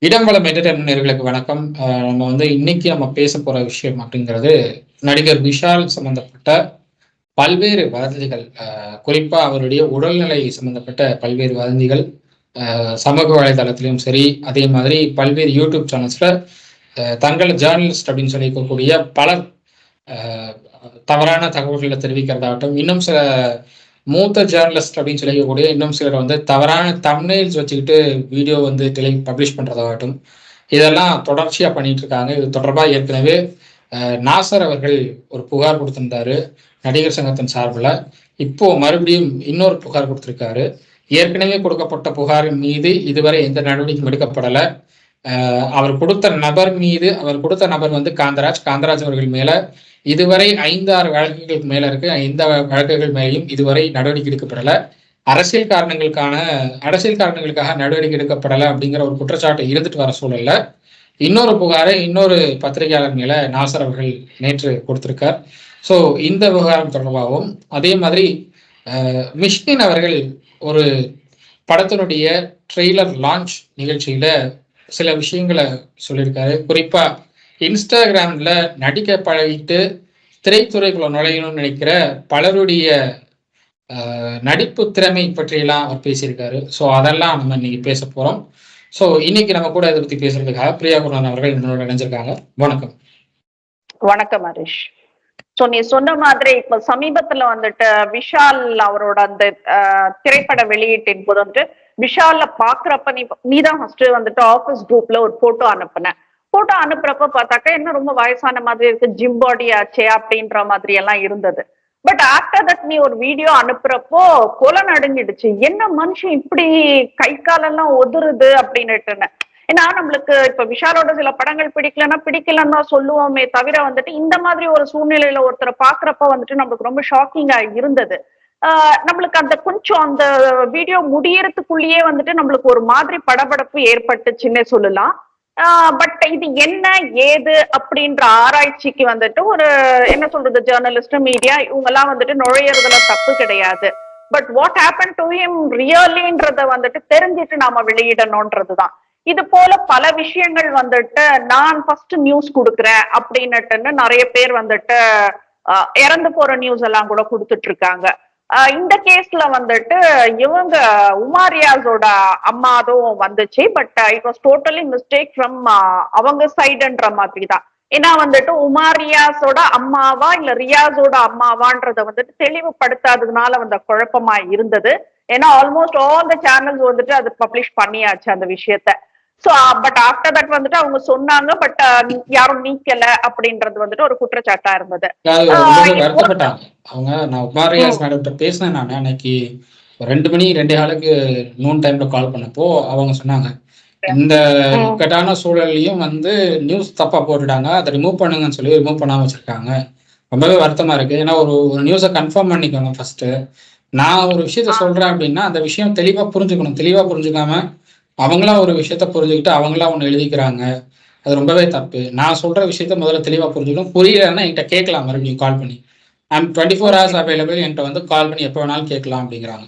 இடம்பலம் entertainment நேயர்களுக்கு வணக்கம். நம்ம இன்னைக்கு நம்ம பேச போற விஷயம் அப்படிங்கிறது நடிகர் விஷால் சம்பந்தப்பட்ட பல்வேறு வதந்திகள். குறிப்பா அவருடைய உடல்நிலை சம்பந்தப்பட்ட பல்வேறு வதந்திகள் சமூக வலைதளத்திலும் சரி, அதே மாதிரி பல்வேறு யூடியூப் சேனல்ஸ்ல தங்களை ஜேர்னலிஸ்ட் அப்படின்னு சொல்லி இருக்கக்கூடிய பலர் தவறான தகவல்களை தெரிவிக்கிறதாகட்டும், இன்னும் சில மூத்த ஜேர்னலிஸ்ட் அப்படின்னு சொல்லக்கூடிய இன்னும் சிலர் தவறான தம்ப்நெயில்ஸ் வச்சுக்கிட்டு வீடியோ பப்ளிஷ் பண்றதாகட்டும், இதெல்லாம் தொடர்ச்சியா பண்ணிட்டு இருக்காங்க. இது தொடர்பா ஏற்கனவே நாசர் அவர்கள் ஒரு புகார் கொடுத்திருந்தாரு நடிகர் சங்கத்தின் சார்பில். இப்போ மறுபடியும் இன்னொரு புகார் கொடுத்திருக்காரு. ஏற்கனவே கொடுக்கப்பட்ட புகாரின் மீது இதுவரை எந்த நடவடிக்கையும் எடுக்கப்படலை. அவர் கொடுத்த நபர் காந்தராஜ் அவர்கள் மேல இதுவரை 5-6 வழக்குகளுக்கு மேல இருக்கு. இந்த வழக்குகள் மேலேயும் இதுவரை நடவடிக்கை எடுக்கப்படலை. அரசியல் காரணங்களுக்காக நடவடிக்கை எடுக்கப்படலை அப்படிங்கிற ஒரு குற்றச்சாட்டு இருந்துட்டு வர சூழல்ல இன்னொரு புகாரை இன்னொரு பத்திரிகையாளர் மேல நாசர் அவர்கள் நேற்று கொடுத்திருக்கார். ஸோ இந்த விவகாரம் தொடர்பாகவும், அதே மாதிரி மிஷ்கின் அவர்கள் ஒரு படத்தினுடைய ட்ரெய்லர் லான்ச் நிகழ்ச்சியில சில விஷயங்களை சொல்லியிருக்காரு. குறிப்பா இன்ஸ்டாகிராம்ல நடிக்க பழகிட்டு திரைத்துறைக்குள்ள நுழையணும்னு நினைக்கிற பலருடைய நடிப்பு திறமை பற்றியெல்லாம் அவர் பேசியிருக்காரு. ஸோ அதெல்லாம் நம்ம இன்னைக்கு பேச போறோம். ஸோ இன்னைக்கு நம்ம கூட இதை பத்தி பேசுறதுக்காக பிரியா குருநாதன் அவர்கள் என்னோட நினைச்சிருக்காங்க. வணக்கம். வணக்கம் ஹரிஷ். சோ நீ சொன்ன மாதிரி இப்ப சமீபத்துல விஷால் அவரோட அந்த திரைப்பட வெளியீட்டின் போது விஷால பாக்குறப்ப நீதான் ஃபர்ஸ்ட் ஆபீஸ் குரூப்ல ஒரு போட்டோ அனுப்புறப்ப பார்த்தாக்கா என்ன ரொம்ப வயசான மாதிரி இருக்கு, ஜிம் பாடி ஆச்சே அப்படின்ற மாதிரி எல்லாம் இருந்தது. பட் ஆஃப்டர் தட் நீ ஒரு வீடியோ அனுப்புறப்போ கொலை நடுங்கிடுச்சு. என்ன மனுஷன் இப்படி கை காலெல்லாம் ஒதுருது அப்படின்னுட்டுன்னு. ஏன்னா நம்மளுக்கு இப்ப விஷாலோட சில படங்கள் பிடிக்கலன்னு தான் சொல்லுவோமே தவிர இந்த மாதிரி ஒரு சூழ்நிலையில ஒருத்தரை பாக்குறப்ப நம்மளுக்கு ரொம்ப ஷாக்கிங்கா இருந்தது. நம்மளுக்கு அந்த கொஞ்சம் அந்த வீடியோ முடியறதுக்குள்ளேயே நம்மளுக்கு ஒரு மாதிரி படபடப்பு ஏற்பட்டுச்சுன்னே சொல்லலாம். பட் இது என்ன ஏது அப்படின்ற ஆராய்ச்சிக்கு ஒரு என்ன சொல்றது, ஜேர்னலிஸ்ட் மீடியா இவங்க எல்லாம் நுழையறதுல தப்பு கிடையாது. But what happen to him ரியலின்றத தெரிஞ்சிட்டு நாம வெளியிடணும்ன்றதுதான். இது போல பல விஷயங்கள் நான் ஃபர்ஸ்ட் நியூஸ் கொடுக்குறேன் அப்படின்னுட்டுன்னு நிறைய பேர் இறந்து போற நியூஸ் எல்லாம் கூட கொடுத்துட்டு இருக்காங்க. இந்த கேஸ்ல இவங்க உமாரியாஸோட அம்மாதும் வந்துச்சு. But it was totally mistake from அவங்க சைடுன்ற மாதிரி தான். ஏன்னா உமாரியாஸோட அம்மாவா இல்ல ரியாஸோட அம்மாவான்றத தெளிவுபடுத்தாததுனால குழப்பமா இருந்தது. ஏன்னா ஆல்மோஸ்ட் ஆல் த சேனல்ஸ் அது பப்ளிஷ் பண்ணியாச்சு அந்த விஷயத்த. சோ பட் ஆஃப்டர் தட் அவங்க சொன்னாங்க. பட் யாரும் நீக்கல அப்படின்றது ஒரு குற்றச்சாட்டா இருந்தது. அவங்க நான் உமாரியாஸ் மேடம் பேசினேன். நான் அன்னைக்கு 2 மணி 2:15 நூன் டைம்ல கால் பண்ணப்போ அவங்க சொன்னாங்க, இந்த இக்கட்டான சூழல்லையும் நியூஸ் தப்பா போட்டுட்டாங்க, அதை ரிமூவ் பண்ணுங்கன்னு சொல்லி ரிமூவ் பண்ணாம வச்சிருக்காங்க. ரொம்பவே வருத்தமா இருக்கு. ஏன்னா ஒரு நியூஸை கன்ஃபார்ம் பண்ணிக்கோங்க ஃபர்ஸ்ட். நான் ஒரு விஷயத்த சொல்றேன் அப்படின்னா அந்த விஷயம் தெளிவா புரிஞ்சுக்கணும். தெளிவா புரிஞ்சுக்காம அவங்களா ஒரு விஷயத்த புரிஞ்சுக்கிட்டு அவங்களா ஒண்ணு எழுதிக்கிறாங்க. அது ரொம்பவே தப்பு. நான் சொல்ற விஷயத்த முதல்ல தெளிவா புரிஞ்சுக்கணும். புரியலன்னா என்கிட்ட கேட்கலாம், மறுபடியும் கால் பண்ணி. ஐம் 24 hours அவைலபிள், என்கிட்ட கால் பண்ணி எப்போ வேணாலும் கேட்கலாம் அப்படிங்கிறாங்க.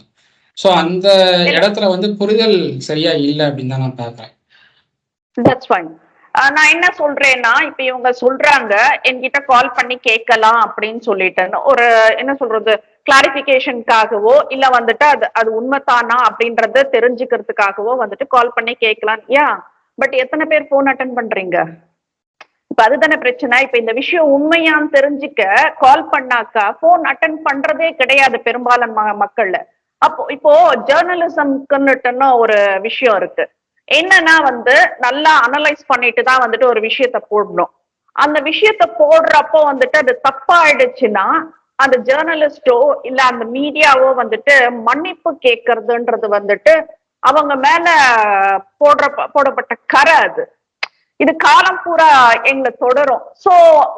சோ அந்த இடத்துல புரிதல் சரியா இல்லை அப்படின்னு தான் நான் பாக்குறேன். நான் என்ன சொல்றேன்னா, இப்ப இவங்க சொல்றாங்க என்கிட்ட கால் பண்ணி கேட்கலாம் அப்படின்னு சொல்லிட்டேன்னு ஒரு என்ன சொல்றது கிளாரிபிகேஷனுக்காகவோ இல்ல அது உண்மைத்தானா அப்படின்றத தெரிஞ்சுக்கிறதுக்காகவோ கால் பண்ணி கேட்கலாம். பட் எத்தனை பேர் போன் அட்டன் பண்றீங்க? இப்ப அதுதானே பிரச்சனை. இப்ப இந்த விஷயம் உண்மையான்னு தெரிஞ்சுக்க கால் பண்ணாக்கா போன் அட்டன் பண்றதே கிடையாது பெரும்பாலான மக்கள்ல. அப்போ இப்போ ஜேர்னலிசம்க்குன்னுட்டுன்னு ஒரு விஷயம் இருக்கு. என்னன்னா நல்லா அனலைஸ் பண்ணிட்டு தான் ஒரு விஷயத்த போடணும். அந்த விஷயத்த போடுறப்போ அது தப்பாயிடுச்சுன்னா அந்த ஜேர்னலிஸ்டோ இல்ல அந்த மீடியாவோ மன்னிப்பு கேட்கறதுன்றது அவங்க மேல போடப்பட்ட கரை. அது இது காலம் பூரா எங்களை தொடரும். சோ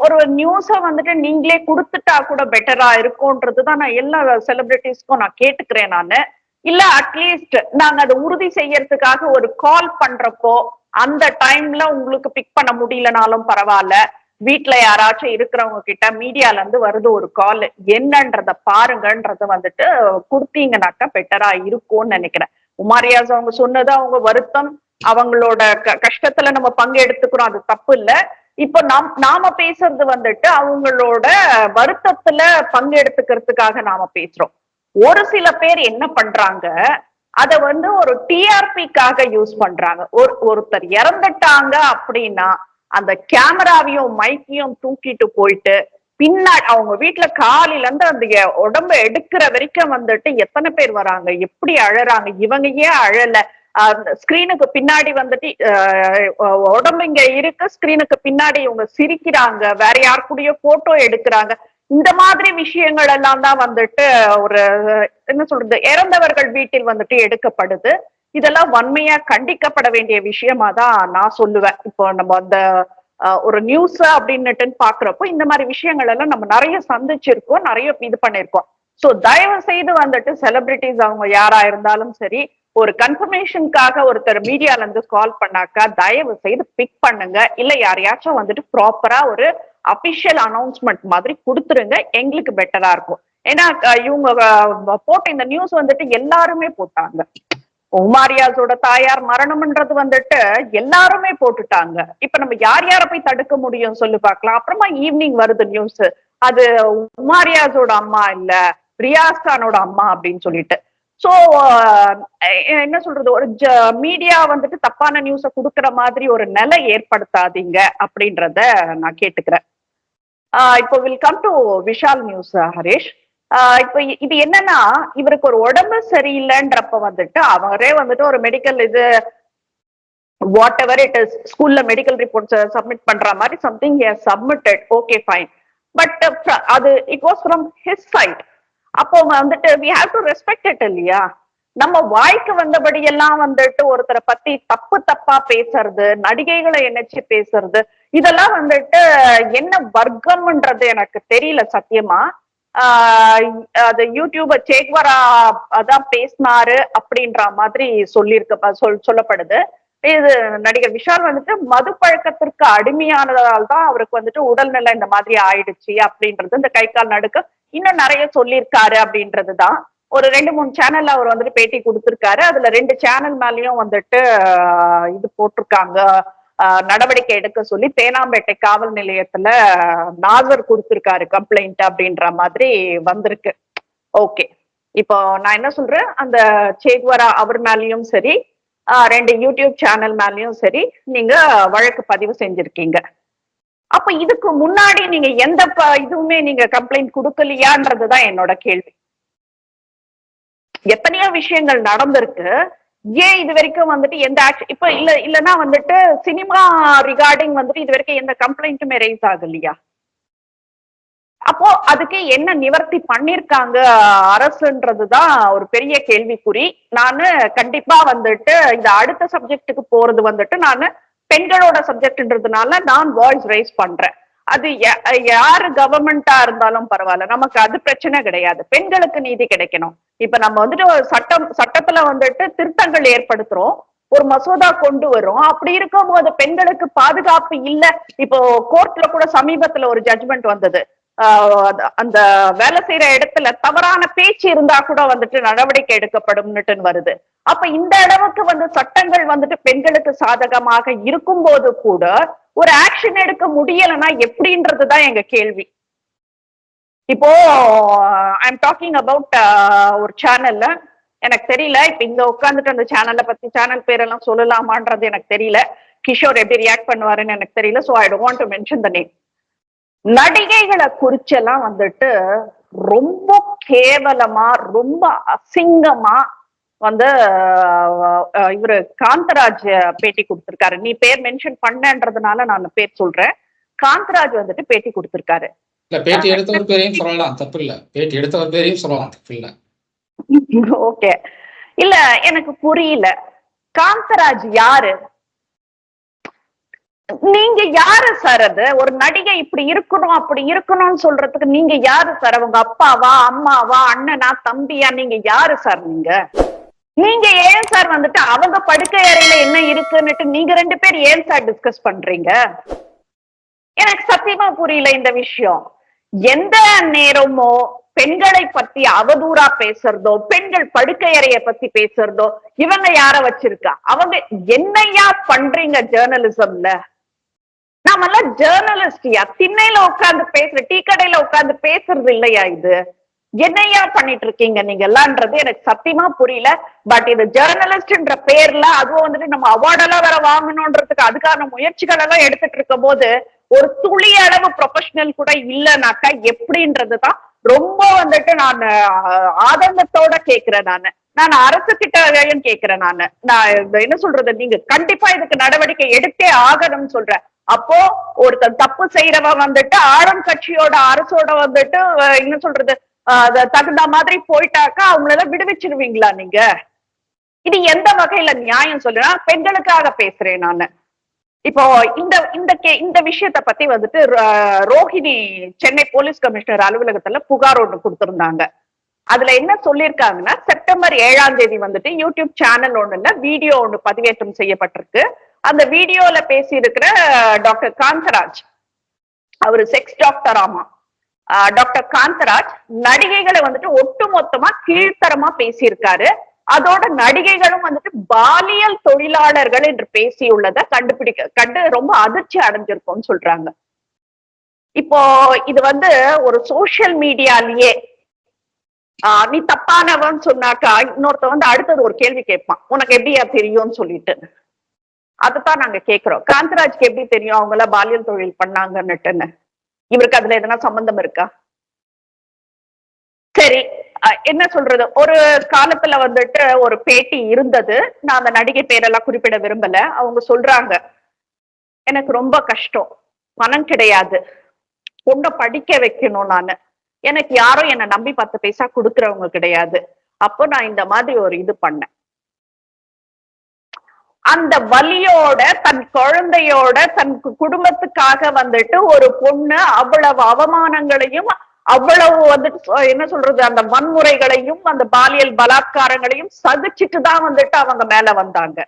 ஒரு நியூஸ நீங்களே கொடுத்துட்டா கூட பெட்டரா இருக்கும்ன்றதுதான் நான் எல்லா செலிபிரிட்டிஸ்க்கும் நான் கேட்டுக்கிறேன். நானு இல்ல அட்லீஸ்ட் நாங்க அதை உறுதி செய்யறதுக்காக ஒரு கால் பண்றப்போ அந்த டைம்ல உங்களுக்கு பிக் பண்ண முடியலனாலும் பரவாயில்ல, வீட்டுல யாராச்சும் இருக்கிறவங்க கிட்ட மீடியால இருந்து வருது ஒரு கால், என்னன்றத பாருங்கன்றத கொடுத்தீங்கன்னாக்கா பெட்டரா இருக்கும்னு நினைக்கிறேன். உமாரியாஸ் அவங்க சொன்னது அவங்க வருத்தம். அவங்களோட கஷ்டத்துல நம்ம பங்கு எடுத்துக்கிறோம், அது தப்பு இல்ல. இப்போ நாம பேசுறது வந்துட்டு அவங்களோட வருத்தத்துல பங்கு எடுத்துக்கிறதுக்காக நாம பேசுறோம். ஒரு சில பேர் என்ன பண்றாங்க, அத வந்து ஒரு டிஆர்பிக்காக யூஸ் பண்றாங்க. ஒருத்தர் இறந்துட்டாங்க அப்படின்னா அந்த கேமராவையும் மைக்கையும் தூக்கிட்டு போயிட்டு பின்னாடி அவங்க வீட்டுல காலையில இருந்து அந்த உடம்ப எடுக்கிற வரைக்கும் வந்துட்டு எத்தனை பேர் வராங்க, எப்படி அழறாங்க, இவங்க ஏன் அழல, ஸ்கிரீனுக்கு பின்னாடி வந்துட்டு உடம்பு இங்க இருக்கு, ஸ்கிரீனுக்கு பின்னாடி இவங்க சிரிக்கிறாங்க, வேற யார் கூடயோ போட்டோ எடுக்கிறாங்க. இந்த மாதிரி விஷயங்கள் எல்லாம் தான் வந்துட்டு ஒரு என்ன சொல்றது, இறந்தவர்கள் வீட்டில் வந்துட்டு எடுக்கப்படுது. இதெல்லாம் வன்மையா கண்டிக்கப்பட வேண்டிய விஷயமா தான் நான் சொல்லுவேன். இப்போ நம்ம அந்த ஒரு நியூஸ் அப்படின்னுட்டு பாக்குறப்போ இந்த மாதிரி விஷயங்கள் எல்லாம் நம்ம நிறைய சந்திச்சிருக்கோம், நிறைய இது பண்ணிருக்கோம். சோ தயவு செய்து வந்துட்டு செலிபிரிட்டிஸ் அவங்க யாரா இருந்தாலும் சரி, ஒரு கன்ஃபர்மேஷனுக்காக ஒருத்தர் மீடியால இருந்து கால் பண்ணாக்கா தயவு செய்து பிக் பண்ணுங்க, இல்ல யாரையாச்சும் வந்துட்டு ப்ராப்பரா ஒரு அபிஷியல் அனௌன்ஸ்மெண்ட் மாதிரி கொடுத்துருங்க, எங்களுக்கு பெட்டரா இருக்கும். ஏன்னா இவங்க போட்ட இந்த நியூஸ் வந்துட்டு எல்லாருமே போட்டாங்க. உமாரியாஸோட தாயார் மரணம்ன்றது வந்துட்டு எல்லாருமே போட்டுட்டாங்க. இப்ப நம்ம யார் யார போய் தடுக்க முடியும் சொல்லு பாக்கலாம். அப்புறமா ஈவினிங் வருது நியூஸ், அது உமாரியாஸோட அம்மா இல்ல ரியாஸ் கானோட அம்மா அப்படின்னு சொல்லிட்டு. சோ என்ன சொல்றது, ஒரு மீடியா வந்துட்டு தப்பான நியூஸ குடுக்கற மாதிரி ஒரு நிலை ஏற்படுத்தாதீங்க அப்படின்றத நான் கேட்டுக்கிறேன். இப்போ will come to Vishal news Harish. இப்ப இது என்னன்னா, இவருக்கு ஒரு உடம்பு சரியில்லைன்றப்ப வந்துட்டு அவரே வந்துட்டு ஒரு மெடிக்கல் இது வாட் எவர் இட் இஸ், ஸ்கூல்ல மெடிக்கல் ரிப்போர்ட்ஸ் சப்மிட் பண்ற மாதிரி something he has submitted, okay fine. But அது it was from his side. அப்போ வந்துட்டு we have to respect it இல்லையா? நம்ம வாய்க்கு வந்தபடி எல்லாம் வந்துட்டு ஒருத்தரை பத்தி தப்பு தப்பா பேசுறது, நடிகைகளை இணைச்சு பேசுறது, இதெல்லாம் வந்துட்டு என்ன வர்க்கம்ன்றது எனக்கு தெரியல சத்தியமா. அது யூடியூப சேக்வரா அதான் பேசினாரு அப்படின்ற மாதிரி சொல்லப்படுது. இது நடிகர் விஷால் வந்துட்டு மது பழக்கத்திற்கு அடிமையானதால் தான் அவருக்கு வந்துட்டு உடல்நிலை இந்த மாதிரி ஆயிடுச்சு அப்படின்றது, இந்த கை கால் நடுக்க இன்னும் நிறைய சொல்லியிருக்காரு அப்படின்றதுதான். ஒரு 2-3 சேனல்ல அவர் வந்துட்டு பேட்டி கொடுத்திருக்காரு. அதுல 2 சேனல் மேலயும் வந்துட்டு இது போட்டிருக்காங்க, நடவடிக்கை எடுக்க சொல்லி தேனாம்பேட்டை காவல் நிலையத்துல நாசர் கொடுத்திருக்காரு கம்ப்ளைண்ட் அப்படின்ற மாதிரி வந்திருக்கு. ஓகே, இப்போ நான் என்ன சொல்றேன், அந்த சேக்வரா அவர் மேலயும் சரி, 2 யூடியூப் சேனல் மேலயும் சரி நீங்க வழக்கு பதிவு செஞ்சிருக்கீங்க. அப்ப இதுக்கு முன்னாடி நீங்க எந்த இதுவுமே நீங்க கம்ப்ளைண்ட் கொடுக்கலையான்றதுதான் என்னோட கேள்வி. எத்தனையோ விஷயங்கள் நடந்திருக்கு, ஏன் இது வரைக்கும் வந்துட்டு எந்த ஆக்ஷன் இப்ப இல்லன்னா வந்துட்டு சினிமா ரிகார்டிங் வந்துட்டு இது வரைக்கும் எந்த கம்ப்ளைண்ட்டுமே ரைஸ் ஆகலையா? அப்போ அதுக்கு என்ன நிவர்த்தி பண்ணிருக்காங்க அரசுன்றதுதான் ஒரு பெரிய கேள்விக்குறி. நானு கண்டிப்பா வந்துட்டு இந்த அடுத்த சப்ஜெக்டுக்கு போறது வந்துட்டு நானு பெண்களோட சப்ஜெக்ட்ன்றதுனால நான் வாய்ஸ் ரைஸ் பண்றேன். அது யாரு கவர்மெண்டா இருந்தாலும் பரவாயில்ல, நமக்கு அது பிரச்சனை கிடையாது. பெண்களுக்கு நீதி கிடைக்கணும். இப்ப நம்ம வந்துட்டு ஒரு சட்டத்துல வந்துட்டு திருத்தங்கள் ஏற்படுத்துறோம், ஒரு மசோதா கொண்டு வரும். அப்படி இருக்கும் போது பெண்களுக்கு பாதுகாப்பு இல்ல. இப்போ கோர்ட்ல கூட சமீபத்துல ஒரு ஜட்ஜ்மெண்ட் வந்தது, அந்த வேலை செய்யற இடத்துல தவறான பேச்சு இருந்தா கூட வந்துட்டு நடவடிக்கை எடுக்கப்படும்னுட்டு வருது. அப்ப இந்த அளவுக்கு வந்து சட்டங்கள் வந்துட்டு பெண்களுக்கு சாதகமாக இருக்கும் போது கூட ஒரு ஆக்ஷன் எடுக்க முடியலன்னா எப்படின்றதுதான் எங்க கேள்வி. இப்போ ஐ எம் டாக்கிங் அபவுட் ஒரு சேனல்ல, எனக்கு தெரியல இப்ப இங்க உட்காந்துட்டு அந்த சேனல்ல பத்தி சேனல் பேரெல்லாம் சொல்லலாமான்றது எனக்கு தெரியல, கிஷோர் எப்படி ரியாக்ட் பண்ணுவாருன்னு எனக்கு தெரியல. So I don't want to mention the name. நடிகைகளை குறிச்செல்லாம் வந்துட்டு ரொம்ப கேவலமா, ரொம்ப அசிங்கமா வந்து இவரு காந்தராஜ் பேட்டி கொடுத்திருக்காரு. நீ பேர் மென்ஷன் பண்ணன்றதுனால நான் பேர் சொல்றேன். காந்தராஜ் வந்துட்டு பேட்டி கொடுத்திருக்காரு. இல்ல, பேட்டி எடுத்தவர் பேரையும் சொல்லலாம், தப்பு இல்ல. பேட்டி எடுத்தவர் பேரையும் சொல்லலாம், தப்பு இல்ல. ஓகே, இல்ல எனக்கு புரியல, காந்தராஜ் யாரு? நீங்க யாரு சார்? அது ஒரு நடிகை இப்படி இருக்கணும் அப்படி இருக்கணும்னு சொல்றதுக்கு நீங்க யாரு சார்? உங்க அப்பாவா, அம்மாவா, அண்ணனா, தம்பியா? நீங்க யாரு சார்? நீங்க ஏன் சார் வந்துட்டு அவங்க படுக்கை அறையில என்ன இருக்குன்னுட்டு நீங்க 2 பேர் ஏன் சார் டிஸ்கஸ் பண்றீங்க? எனக்கு சத்தியமா புரியல இந்த விஷயம். எந்த நேரமோ பெண்களை பத்தி அவதூறா பேசுறதோ, பெண்கள் படுக்கை அறைய பத்தி பேசுறதோ, இவங்க யார வச்சிருக்கா? அவங்க என்னையா பண்றீங்க ஜேர்னலிசம்ல? நாமெல்லாம் ஜேர்னலிஸ்டியா? திண்ணையில உட்கார்ந்து பேசுற, டீ கடையில உட்கார்ந்து பேசுறது இல்லையா இது? என்னையா பண்ணிட்டு இருக்கீங்க நீங்க எல்லாம்ன்றது எனக்கு சத்தியமா புரியல. பட் இது ஜேர்னலிஸ்ட்ன்ற பேர்ல அதுவும் வந்துட்டு நம்ம அவார்டெல்லாம் வேற வாங்கணும்ன்றதுக்கு அதுக்கான முயற்சிகள் எல்லாம் எடுத்துட்டு இருக்கும் போது ஒரு துளி அளவு ப்ரொஃபஷனல் கூட இல்லைனாக்கா எப்படின்றதுதான் ரொம்ப வந்துட்டு நான் ஆதங்கத்தோட கேக்குறேன். நான் அரசு கிட்ட கேக்குறேன். நான் என்ன சொல்றது, நீங்க கண்டிப்பா இதுக்கு நடவடிக்கை எடுத்தே ஆகணும்னு சொல்றேன். அப்போ ஒருத்தர் தப்பு செய்யறவன் வந்துட்டு ஆளும் கட்சியோட அரசோட வந்துட்டு என்ன சொல்றது தகுந்த மாதிரி போயிட்டாக்கா அவங்களெல்லாம் விடுவிச்சிருவீங்களா நீங்க? இது எந்த வகையில நியாயம் சொல்லுனா? பெண்களுக்காக பேசுறேன் நானு. இப்போ இந்த விஷயத்த பத்தி வந்துட்டு ரோஹிணி சென்னை போலீஸ் கமிஷனர் அலுவலகத்துல புகார் ஒண்ணு கொடுத்திருந்தாங்க. அதுல என்ன சொல்லியிருக்காங்கன்னா, செப்டம்பர் 7ஆம் தேதி வந்துட்டு யூடியூப் சேனல் ஒண்ணுல வீடியோ ஒண்ணு பதிவேற்றம் செய்யப்பட்டிருக்கு. அந்த வீடியோல பேசி இருக்கிற டாக்டர் காந்தராஜ், அவரு செக்ஸ் டாக்டர் ஆமா, டாக்டர் காந்தராஜ் நடிகைகளை வந்துட்டு ஒட்டுமொத்தமா கீழ்த்தரமா பேசியிருக்காரு. அதோட நடிகைகளும் வந்துட்டு பாலியல் தொழிலாளர்கள் என்று பேசியுள்ளதை கண்டு ரொம்ப அதிர்ச்சி அடைஞ்சிருக்கோம்னு சொல்றாங்க. இப்போ இது வந்து ஒரு சோசியல் மீடியாலயே நீ தப்பானவன் சொன்னாக்கா இன்னொருத்த வந்து அடுத்தது ஒரு கேள்வி கேட்பான், உனக்கு எப்படியா தெரியும்னு சொல்லிட்டு. அதுதான் நாங்க கேக்குறோம். காந்தராஜ்க்கு எப்படி தெரியும் அவங்க எல்லாம் பாலியல் தொழில் பண்ணாங்கன்னுட்டுன்னு? இவருக்கு அதுல எதனா சம்பந்தம் இருக்கா? சரி, என்ன சொல்றது, ஒரு காலத்துல வந்துட்டு ஒரு பேட்டி இருந்தது. நான் அந்த நடிகை பேரெல்லாம் குறிப்பிட விரும்பல. அவங்க சொல்றாங்க, எனக்கு ரொம்ப கஷ்டம், பணம் கிடையாது, பொண்ணை படிக்க வைக்கணும், எனக்கு யாரும் என்ன நம்பி 10 பைசா கொடுக்கறவங்க கிடையாது. அப்போ நான் இந்த மாதிரி ஒரு இது பண்ணேன். அந்த வலியோட தன் குழந்தையோட தன் குடும்பத்துக்காக வந்துட்டு ஒரு பொண்ணு அவ்வளவு அவமானங்களையும் அவ்வளவு வந்துட்டு என்ன சொல்றது அந்த வன்முறைகளையும் அந்த பாலியல் பலாத்காரங்களையும் சகிச்சுட்டுதான் வந்துட்டு அவங்க மேல வந்தாங்க.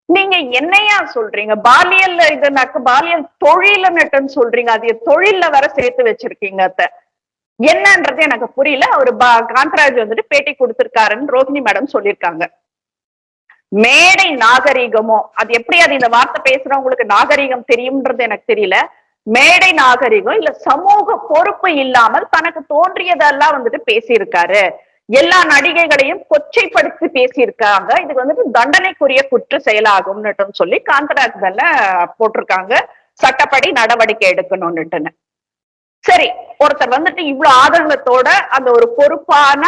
நீங்க என்னையா சொல்றீங்க? பாலியல் இதுனாக்க பாலியல் தொழில்னுட்டுன்னு சொல்றீங்க. அது தொழில்ல வர சேர்த்து வச்சிருக்கீங்க. என்னன்றது எனக்கு புரியல. அவரு காந்தராஜ் வந்துட்டு பேட்டி கொடுத்திருக்காருன்னு ரோஹிணி மேடம் சொல்லியிருக்காங்க. மேடை நாகரீகமோ, அது எப்படி அது இந்த வார்த்தை பேசுறவங்களுக்கு நாகரீகம் தெரியும்ன்றது எனக்கு தெரியல. மேடை நாகரிகம் இல்ல சமூக பொறுப்பு இல்லாமல் தனக்கு தோன்றியதெல்லாம் வந்துட்டு பேசியிருக்காரு. எல்லா நடிகைகளையும் கொச்சைப்படுத்தி பேசியிருக்காங்க. இதுக்கு வந்துட்டு தண்டனைக்குரிய குற்ற செயலாகும்னுட்டு சொல்லி காந்தராஜ் மேல போட்டிருக்காங்க, சட்டப்படி நடவடிக்கை எடுக்கணும்னுட்டுன்னு. சரி, ஒருத்தர் வந்துட்டு இவ்வளவு ஆதங்கத்தோட அந்த ஒரு பொறுப்பான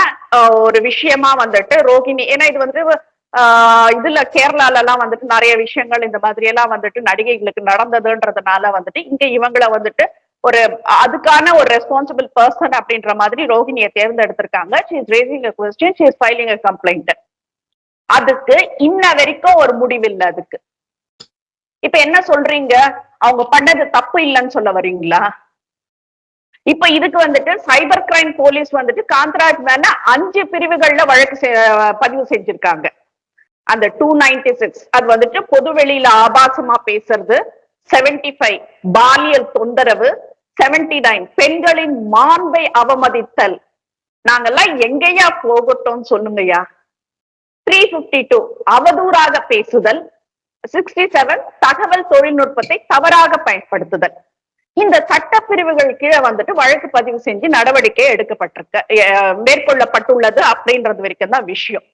ஒரு விஷயமா வந்துட்டு ரோஹிணி, ஏன்னா இது வந்து இதுல கேரளால எல்லாம் வந்துட்டு நிறைய விஷயங்கள் இந்த மாதிரி எல்லாம் வந்துட்டு நடிகைகளுக்கு நடந்ததுன்றதுனால வந்துட்டு இங்க இவங்களை வந்துட்டு ஒரு அதுக்கான ஒரு ரெஸ்பான்சிபிள் பர்சன் அப்படின்ற மாதிரி ரோஹிணியை தேர்ந்தெடுத்திருக்காங்க. she is raising a question, she is filing a complaint. அதுக்கு இன்ன வரைக்கும் ஒரு முடிவில்லை. அதுக்கு இப்ப என்ன சொல்றீங்க, அவங்க பண்ணது தப்பு இல்லைன்னு சொல்ல வரீங்களா? இப்ப இதுக்கு வந்துட்டு சைபர் கிரைம் போலீஸ் வந்துட்டு காந்தராஜ் மேல 5 பிரிவுகள்ல வழக்கு பதிவு செஞ்சிருக்காங்க. அந்த 296 அது வந்துட்டு பொது வெளியில ஆபாசமா பேசுறது, 75 பாலியல் தொந்தரவு, 79 பெண்களின் மாண்பை அவமதித்தல். நாங்கெல்லாம் எங்கேயா போகட்டும் சொல்லுங்கய்யா. 352 அவதூறாக பேசுதல், 67 தகவல் தொழில்நுட்பத்தை தவறாக பயன்படுத்துதல். இந்த சட்ட பிரிவுகள் கீழே வந்துட்டு வழக்கு பதிவு செஞ்சு நடவடிக்கை மேற்கொள்ளப்பட்டுள்ளது அப்படின்றது வரைக்கும் தான் விஷயம்.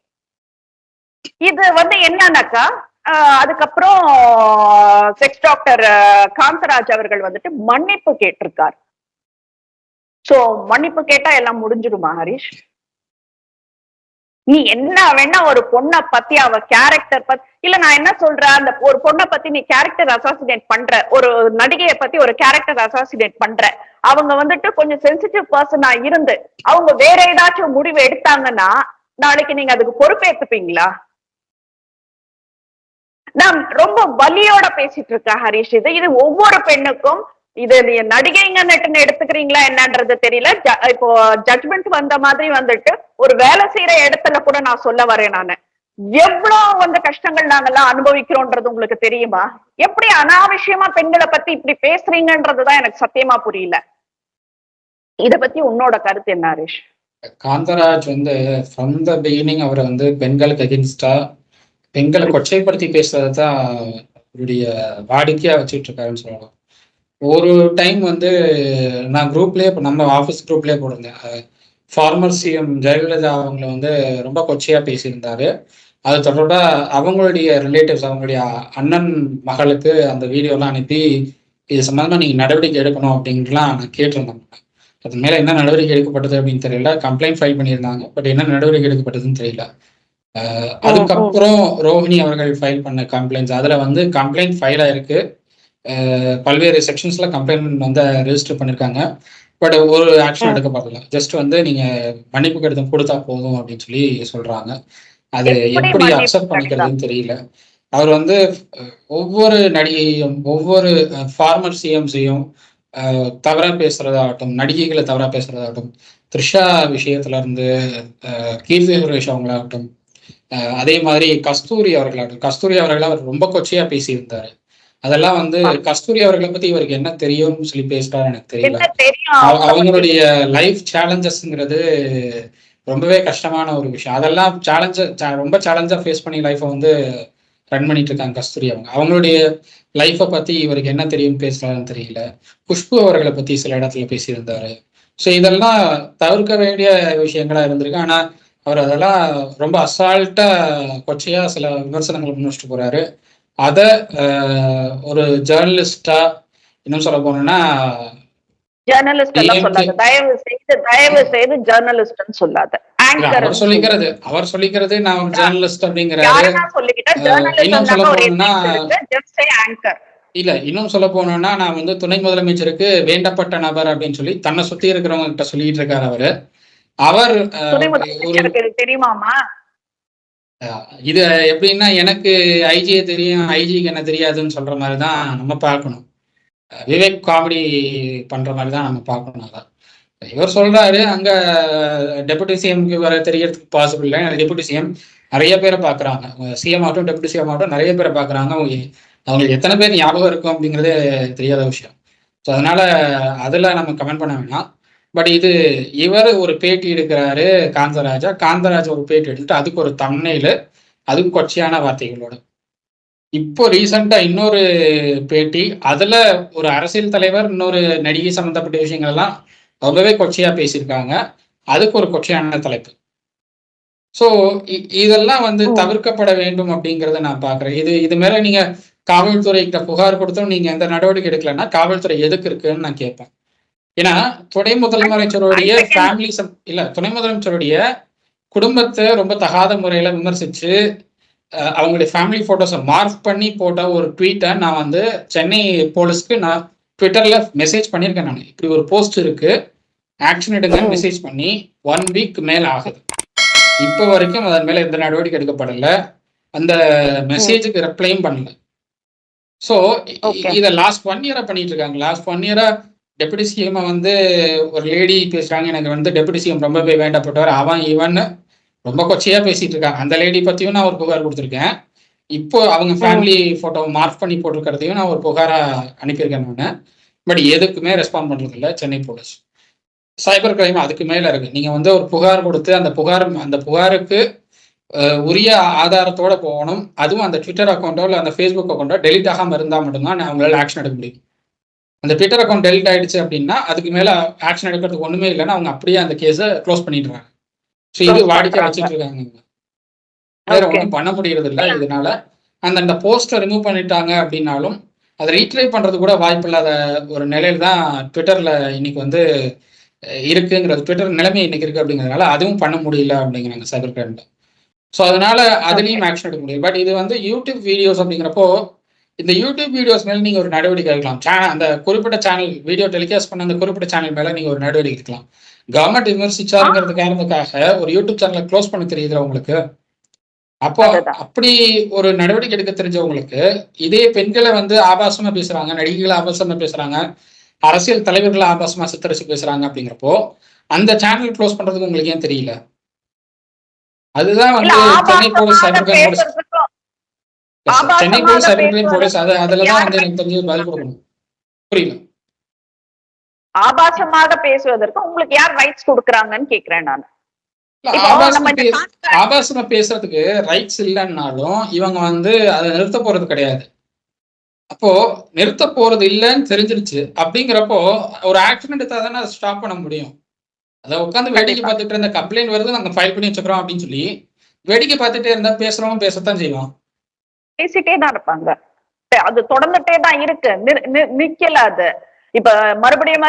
இது வந்து என்னன்னாக்கா அதுக்கப்புறம் செக்ஸ் டாக்டர் காந்தராஜ் அவர்கள் வந்துட்டு மன்னிப்பு கேட்டிருக்கார். சோ மன்னிப்பு கேட்டா எல்லாம் முடிஞ்சிடுமா ஹரிஷ்? நீ என்ன வேணா ஒரு பொண்ணை பத்தி அவ கேரக்டர் பத்தி இல்ல, நான் என்ன சொல்றேன், அந்த ஒரு பொண்ணை பத்தி நீ கேரக்டர் அசாசினேட் பண்ற, ஒரு நடிகையை பத்தி ஒரு கேரக்டர் அசாசினேட் பண்ற, அவங்க வந்துட்டு கொஞ்சம் சென்சிட்டிவ் பர்சனா இருந்து அவங்க வேற ஏதாச்சும் முடிவு எடுத்தாங்கன்னா நாளைக்கு நீங்க அதுக்கு பொறுப்பேற்றுப்பீங்களா? நான் ரொம்ப வலியோட பேசிட்டு இருக்கேன் ஹரிஷ். இது ஒவ்வொரு பெண்ணுக்கும் இது நடிகைங்கன்னு எடுத்துக்கிறீங்களா என்னன்றது தெரியல. இப்போ ஜட்மெண்ட் வந்த மாதிரி வந்துட்டு ஒரு வேலை செய்யற இடத்துல கூட நான் சொல்ல வரேன், நானு எவ்வளவு வந்து கஷ்டங்கள் நாங்கெல்லாம் அனுபவிக்கிறோம்ன்றது உங்களுக்கு தெரியுமா? எப்படி அனாவசியமா பெண்களை பத்தி இப்படி பேசுறீங்கன்றதுதான் எனக்கு சத்தியமா புரியல. இத பத்தி உன்னோட கருத்து என்ன ஹரிஷ்? காந்தராஜ் வந்து ஃப்ரம் த பிகினிங் அவரை வந்து பெண்களுக்கு அகென்ஸ்டா பெண்களை கொச்சைப்படுத்தி பேசுறது தான் அவருடைய வாடிக்கையா வச்சுட்டு இருக்காருன்னு சொல்லலாம். ஒரு டைம் வந்து நான் குரூப்லயே நம்ம ஆஃபீஸ் குரூப்லயே போட்டிருந்தேன். ஃபார்மர் சிஎம் ஜெயலலிதா அவங்களை வந்து ரொம்ப கொச்சையா பேசியிருந்தாரு. அது தொடர்பா அவங்களுடைய ரிலேட்டிவ்ஸ் அவங்களுடைய அண்ணன் மகளுக்கு அந்த வீடியோலாம் அனுப்பி இது சம்பந்தமா நீங்க நடவடிக்கை எடுக்கணும் அப்படின்ட்டுலாம் நான் கேட்டிருந்தேன். அது மேல என்ன நடவடிக்கை எடுக்கப்பட்டது அப்படின்னு தெரியல. கம்ப்ளைண்ட் ஃபைல் பண்ணியிருந்தாங்க. பட் என்ன நடவடிக்கை எடுக்கப்பட்டதுன்னு தெரியல. அதுக்கப்புறம் ரோஹிணி அவர்கள் ஃபைல் பண்ண கம்ப்ளைண்ட்ஸ் அதுல வந்து கம்ப்ளைண்ட் ஃபைல் ஆயிருக்கு. பல்வேறு செக்ஷன்ஸ்ல கம்ப்ளைண்ட் வந்து ரெஜிஸ்டர் பண்ணியிருக்காங்க. பட் ஒரு ஆக்ஷன் எடுக்கப்படல. ஜஸ்ட் வந்து நீங்க மன்னிப்பு கடிதம் கொடுத்தா போதும் அப்படின்னு சொல்லி சொல்றாங்க. அது எப்படி அக்செப்ட் பண்ணிக்கிறதுன்னு தெரியல. அவர் வந்து ஒவ்வொரு நடிகையும் ஒவ்வொரு ஃபார்மர் சிஎம்ஸையும் தவறா பேசுறதாகட்டும், நடிகைகளை தவறா பேசுறதாகட்டும், த்ரிஷா விஷயத்துல இருந்து கீர்த்தி சுரேஷ் அவங்களாகட்டும், அதே மாதிரி கஸ்தூரி அவர்களாகட்டும், கஸ்தூரி அவர்களை அவர் ரொம்ப கொச்சையா பேசியிருந்தாரு. அதெல்லாம் வந்து கஸ்தூரி அவர்களை பத்தி இவருக்கு என்ன தெரியும்னு சொல்லி பேசுறாரு எனக்கு தெரியல. அவங்களுடைய லைஃப் சேலஞ்சஸ்ங்கிறது ரொம்பவே கஷ்டமான ஒரு விஷயம். அதெல்லாம் ரொம்ப சேலஞ்சா ஃபேஸ் பண்ணி லைஃப்பை வந்து ரன் பண்ணிட்டு இருக்காங்க கஸ்தூரி அவங்க. அவங்களுடைய லைஃப்பை பத்தி இவருக்கு என்ன தெரியும் பேசுறாருன்னு தெரியல. குஷ்பு அவர்களை பத்தி சில இடத்துல பேசியிருந்தாரு. ஸோ இதெல்லாம் தவிர்க்க வேண்டிய விஷயங்களா இருந்திருக்கு. ஆனா அவர் அதெல்லாம் ரொம்ப அசால்ட்டா கொச்சையா சில விமர்சனங்களை முன்வச்சிட்டு போறாரு. அத ஒரு ஜேர்னலிஸ்டா இன்னும் சொல்ல போனோம்னா ஜேர்னலிஸ்ட் எல்லாம் சொல்லாத, தயவு செய்து ஜேர்னலிஸ்ட்னு சொல்லாத. அவர் சொல்லிக்கிறது நான் ஒரு ஜேர்னலிஸ்ட் அப்படிங்கிறாரு. இன்னும் சொல்ல போனோம்னா இல்ல இன்னும் சொல்ல போனோம்னா நான் வந்து துணை முதலமைச்சருக்கு வேண்டப்பட்ட நபர் அப்படின்னு சொல்லி தன்னை சுத்தி இருக்கிறவங்க கிட்ட சொல்லிட்டு இருக்காரு அவரு. அவர் தெரியுமாமா இது எப்படின்னா எனக்கு ஐஜியை தெரியும், ஐஜிக்கு என்ன தெரியாதுன்னு சொல்ற மாதிரிதான் நம்ம பார்க்கணும். விவேக் காமெடி பண்ற மாதிரிதான் நம்ம பார்க்கணும். அதான் இவர் சொல்றாரு அங்க டெபுட்டி சிஎம்க்கு வர தெரியறதுக்கு பாசிபிள் இல்லை. டெபுட்டி சிஎம் நிறைய பேரை பாக்குறாங்க. சிஎம் ஆகட்டும் டெபுட்டி சிஎம் ஆகட்டும் நிறைய பேரை பாக்குறாங்க. அவங்களுக்கு எத்தனை பேர் ஞாபகம் இருக்கும் அப்படிங்கிறதே தெரியாத விஷயம். ஸோ அதனால அதுல நம்ம கமெண்ட் பண்ண வேணாம். பட் இது இவர் ஒரு பேட்டி எடுக்கிறாரு காந்தராஜா ஒரு பேட்டி எடுத்துட்டு அதுக்கு ஒரு தம்ப்நெயில், அதுக்கு கொச்சையான வார்த்தைகளோட. இப்போ ரீசெண்டா இன்னொரு பேட்டி, அதுல ஒரு அரசியல் தலைவர் இன்னொரு நடிகை சம்பந்தப்பட்ட விஷயங்கள் எல்லாம் ரொம்பவே கொச்சையா பேசியிருக்காங்க. அதுக்கு ஒரு கொச்சையான தலைப்பு. ஸோ இதெல்லாம் வந்து தவிர்க்கப்பட வேண்டும் அப்படிங்கிறத நான் பாக்குறேன். இது மேல நீங்க காவல்துறை கிட்ட புகார் கொடுத்தும் நீங்க எந்த நடவடிக்கை எடுக்கலன்னா காவல்துறை எதுக்கு இருக்குன்னு நான் கேட்பேன். ஏன்னா துணை முதலமைச்சருடைய ஃபேமிலி துணை முதலமைச்சருடைய குடும்பத்தை ரொம்ப தகாத முறையில விமர்சிச்சு அவங்களுடைய ஃபேமிலி போட்டோஸை மார்க் பண்ணி போட்ட ஒரு ட்வீட்டை நான் வந்து சென்னை போலீஸ்க்கு நான் ட்விட்டர்ல மெசேஜ் பண்ணியிருக்கேன். நான் இப்படி ஒரு போஸ்ட் இருக்கு, ஆக்ஷன் எடுங்கன்னு மெசேஜ் பண்ணி 1 வீக் மேல ஆகுது. இப்போ வரைக்கும் அதன் மேல எந்த நடவடிக்கை எடுக்கப்படல. அந்த மெசேஜுக்கு ரிப்ளையும் பண்ணல. ஸோ இதை லாஸ்ட் 1 இயரா பண்ணிட்டு இருக்காங்க. லாஸ்ட் 1 இயரா டெபுட்டி சிஎம் வந்து ஒரு லேடி பேசுறாங்க, எனக்கு வந்து டெபுட்டி சிஎம் ரொம்பவே வேண்டப்பட்டவர், அவன் இவன் ரொம்ப கொச்சையா பேசிட்டு இருக்காங்க. அந்த லேடி பத்தியும் நான் ஒரு புகார் கொடுத்துருக்கேன். இப்போ அவங்க ஃபேமிலி போட்டோ மார்க் பண்ணி போட்டிருக்கிறதையும் நான் ஒரு புகாரா அனுப்பியிருக்கேன் நான். பட் எதுக்குமே ரெஸ்பாண்ட் பண்றது இல்லை சென்னை போலீஸ். சைபர் கிரைம் அதுக்கு மேல இருக்கு. நீங்க வந்து ஒரு புகார் கொடுத்து அந்த புகாருக்கு உரிய ஆதாரத்தோட போகணும். அதுவும் அந்த ட்விட்டர் அக்கௌண்ட்டோ இல்லை அந்த ஃபேஸ்புக் அக்கௌண்ட்டோ டெலிட் ஆகாம இருந்தா மட்டும்தான் அவங்களால ஆக்ஷன் எடுக்க முடியும். அந்த ட்விட்டர் அக்கௌண்ட் டெலிட் ஆயிடுச்சு அப்படின்னா அதுக்கு மேல ஆக்ஷன் எடுக்கிறதுக்கு ஒண்ணுமே இல்லைன்னா அவங்க அப்படியே அந்த கேஸை க்ளோஸ் பண்ணிடுறாங்க. ஸோ இது வாடிக்கை வச்சுட்டு இருக்காங்க. வேற ஒன்றும் பண்ண முடியறது இல்லை. இதனால அந்த போஸ்ட்டை ரிமூவ் பண்ணிட்டாங்க அப்படின்னாலும் அதை ரீட்ரை பண்றது கூட வாய்ப்பு இல்லாத ஒரு நிலையில தான் ட்விட்டர்ல இன்னைக்கு வந்து இருக்குங்கிறது, ட்விட்டர் நிலைமை இன்னைக்கு இருக்கு அப்படிங்கிறதுனால அதுவும் பண்ண முடியல அப்படிங்கிறாங்க சைபர் கிரைம்ல. ஸோ அதனால அதுலேயும் ஆக்ஷன் எடுக்க முடியும். பட் இது வந்து யூடியூப் வீடியோஸ் அப்படிங்கிறப்போ இந்த யூடியூப் வீடியோஸ் மேல நீங்க ஒரு நடவடிக்கை எடுக்கலாம். அந்த குறிப்பிட்ட சேனல் வீடியோ டெலிகாஸ்ட் பண்ண அந்த குறிப்பிட்ட சேனல் மேல நீங்க ஒரு நடவடிக்கை எடுக்கலாம். கவர்மெண்ட் விமர்சிச்சாருங்கிறது காரணத்துக்காக ஒரு யூடியூப் சேனலை க்ளோஸ் பண்ண தெரியுது உங்களுக்கு. அப்போ அப்படி ஒரு நடவடிக்கை எடுக்க தெரிஞ்சவங்களுக்கு இதே பெண்களை வந்து ஆபாசமா பேசுறாங்க, நடிகைகளை ஆபாசமா பேசுறாங்க, அரசியல் தலைவர்களை ஆபாசமா சித்தரிச்சு பேசுறாங்க அப்படிங்கிறப்போ அந்த சேனல் க்ளோஸ் பண்றதுக்கு உங்களுக்கு ஏன் தெரியல? அதுதான் வந்து Chennai police cyber crime police அதுலதான் வந்து எனக்கு தெரிஞ்சு பதில் கொடுக்கணும். புரியல. ஆபாசமாக பேசுவதற்கு உங்களுக்கு யார் ரைட்ஸ் கொடுக்குறாங்கன்னு கேக்குறேன் நான். இப்போ நம்ம ஆபாசமா பேசுறதுக்கு ரைட்ஸ் இல்லைன்னாலும் இவங்க அதை நிறுத்த போறது கிடையாது. அப்போ நிறுத்த போறது இல்லைன்னு தெரிஞ்சிருச்சு அப்படிங்கிறப்போ ஒரு ஆக்ஷன் எடுத்தா தானே அதை ஸ்டாப் பண்ண முடியும். அதை உட்காந்து வேடிக்கை பார்த்துட்டு இருந்த கம்ப்ளைண்ட் வருது, நாங்க ஃபைல் பண்ணி வச்சுக்கிறோம் அப்படின்னு சொல்லி வேடிக்கை பார்த்துட்டே இருந்தா பேசுறவங்க பேசத்தான் செய்வோம். பேசிட்டே தான் இருப்பாங்க. அது தொடர்ந்துட்டே தான் இருக்கு, நிக்கல அது. இப்ப மறுபடியும்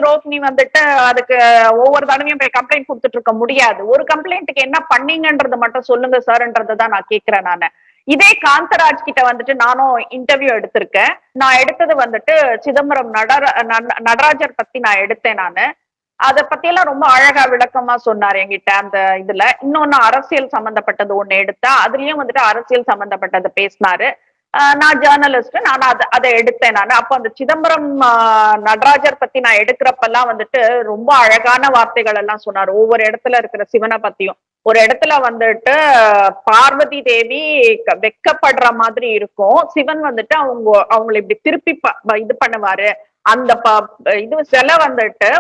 ரோஹிணி அதுக்கு ஒவ்வொரு தடவையும் போய் கம்ப்ளைண்ட் கொடுத்துட்டு இருக்க முடியாது. ஒரு கம்ப்ளைண்ட்டுக்கு என்ன பண்ணீங்கன்றது மட்டும் சொல்லுங்க சார்ன்றதுதான் நான் கேட்கிறேன். நானு இதே காந்தராஜ் கிட்ட நானும் இன்டர்வியூ எடுத்திருக்கேன். நான் எடுத்தது சிதம்பரம் நடராஜர் பத்தி நான் எடுத்தேன். நானு அத பத்தி எல்லாம் ரொம்ப அழகா விளக்கமா சொன்னாரு என்கிட்ட. அந்த இதுல இன்னொன்னு அரசியல் சம்பந்தப்பட்டது ஒண்ணு எடுத்தேன். அதுலயும் அரசியல் சம்பந்தப்பட்டது பேசினாரு. நான் ஜேர்னலிஸ்ட், நான் அதை எடுத்தேன். நான் அப்ப அந்த சிதம்பரம் நடராஜர் பத்தி நான் எடுக்கிறப்பெல்லாம் ரொம்ப அழகான வார்த்தைகள் எல்லாம் சொன்னாரு. ஒவ்வொரு இடத்துல இருக்கிற சிவனை பத்தியும். ஒரு இடத்துல பார்வதி தேவி வெக்கப்படுற மாதிரி இருக்கும். சிவன் அவங்களை இப்படி திருப்பி இது பண்ணுவாரு. அந்த இது சிலை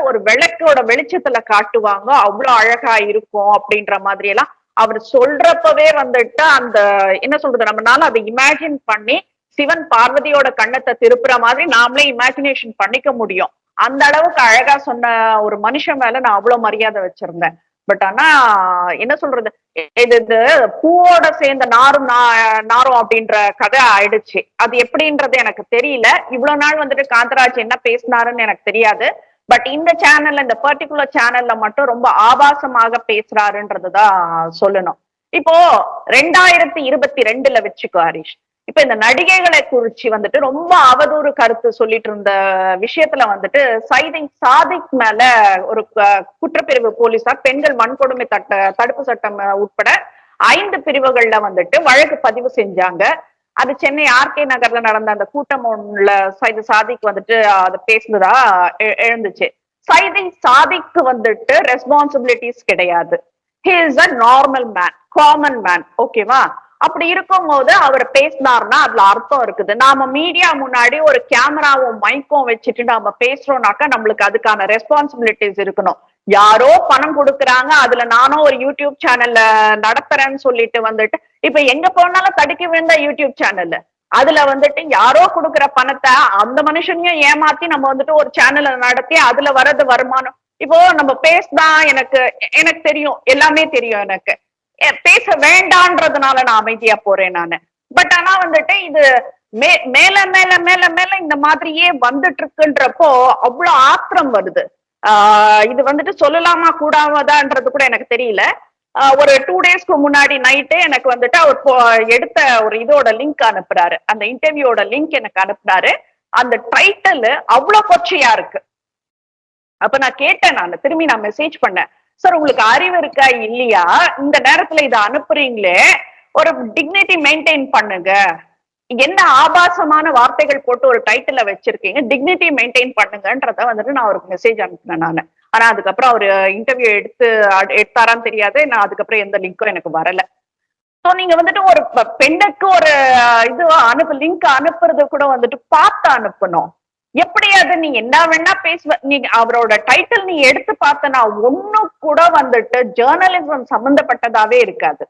ஒரு விளக்கோட வெளிச்சத்துல காட்டுவாங்க, அவ்வளவு அழகா இருக்கும் அப்படின்ற மாதிரி எல்லாம் அவர் சொல்றப்பவே அந்த என்ன சொல்றது, நம்மளால அதை இமேஜின் பண்ணி சிவன் பார்வதியோட கண்ணத்தை திருப்புற மாதிரி நாமளே இமேஜினேஷன் பண்ணிக்க முடியும். அந்த அளவுக்கு அழகா சொன்ன ஒரு மனுஷன் மேல நான் அவ்வளவு மரியாதை வச்சிருந்தேன். பட் ஆனா என்ன சொல்றது, இது பூவோட சேர்ந்த நாரும் அப்படின்ற கதை ஆயிடுச்சு. அது எப்படின்றது எனக்கு தெரியல. இவ்வளவு நாள் காந்தராஜ் என்ன பேசினாருன்னு எனக்கு தெரியாது. பட் இந்த சேனல்ல, இந்த பர்டிகுலர் சேனல்ல மட்டும் ரொம்ப ஆபாசமாக பேசுறாருன்றதுதான் சொல்லணும். இப்போ 2022 வச்சுக்கோ ஹரிஷ், இப்ப இந்த நடிகைகளை குறிச்சு ரொம்ப அவதூறு கருத்து சொல்லிட்டு இருந்த விஷயத்துல சாதிக் மேல ஒரு குற்றப்பிரிவு போலீசார் பெண்கள் வன்கொடுமை தடுப்பு சட்டம் உட்பட 5 பிரிவுகள்ல வழக்கு பதிவு செஞ்சாங்க. அது சென்னை ஆர்கே நகர்ல நடந்த அந்த கூட்டம் ஒண்ணுல சாதிக் அதை பேசுனதா எழுந்துச்சு. சாதிக்கு ரெஸ்பான்சிபிலிட்டிஸ் கிடையாது. He is a normal man, common man. ஓகேவா? அப்படி இருக்கும் போது அவர் பேசினார்னா அதுல அர்த்தம் இருக்குது. நாம மீடியா முன்னாடி ஒரு கேமராவும் மைக்கும் வச்சுட்டு நாம பேசுறோம்னாக்கா நம்மளுக்கு அதுக்கான ரெஸ்பான்சிபிலிட்டிஸ் இருக்கணும். யாரோ பணம் கொடுக்குறாங்க, அதுல நானும் ஒரு யூடியூப் சேனல்ல நடத்துறேன்னு சொல்லிட்டு இப்ப எங்க போனாலும் தடுக்கி விழுந்த யூடியூப் சேனல், அதுல யாரோ கொடுக்குற பணத்தை அந்த மனுஷனையும் ஏமாத்தி நம்ம ஒரு சேனலை நடத்தி அதுல வர்றது வருமானம். இப்போ நம்ம பேசுதான் எனக்கு தெரியும், எல்லாமே தெரியும். எனக்கு பேச வேண்டான்றதுனால நான் அமைதியா போறேன் நானு. பட் ஆனா இது மேல மேல மேல மேல இந்த மாதிரியே இருக்குன்றப்போ அவ்வளவு ஆத்திரம் வருது. இது சொல்லலாமா கூடாதான்றது கூட எனக்கு தெரியல. ஒரு 2 டேஸ்க்கு முன்னாடி நைட்டே எனக்கு அவர் எடுத்த ஒரு இதோட லிங்க் அனுப்புறாரு, அந்த இன்டர்வியூட லிங்க் எனக்கு அனுப்புறாரு. அந்த டைட்டில் அவ்வளவு கொச்சையா இருக்கு. அப்ப நான் கேட்டேன், திரும்பி நான் மெசேஜ் பண்ணேன், சார் உங்களுக்கு அறிவு இருக்கா இல்லையா, இந்த நேரத்துல இதை அனுப்புறீங்களே, ஒரு டிக்னிட்டி மெயின்டைன் பண்ணுங்க. என்ன ஆபாசமான வார்த்தைகள் போட்டு ஒரு டைட்டில வச்சிருக்கீங்க, டிக்னிட்டி மெயின்டைன் பண்ணுங்கன்றத நான் அவருக்கு மெசேஜ் அனுப்பினேன் நானு. ஆனா அதுக்கப்புறம் அவரு இன்டர்வியூ எடுத்தாரான்னு தெரியாது. நான் அதுக்கப்புறம் எந்த லிங்க்கும் எனக்கு வரல. சோ நீங்க ஒரு பெண்ணுக்கு ஒரு இது லிங்க் அனுப்புறது கூட பார்த்து அனுப்பணும். எப்படி அது நீ என்ன வேணா பேசுவ, நீங்க அவரோட டைட்டில் நீ எடுத்து பார்த்தனா ஒன்னும் கூட ஜேர்னலிசம் சம்பந்தப்பட்டதாவே இருக்காது.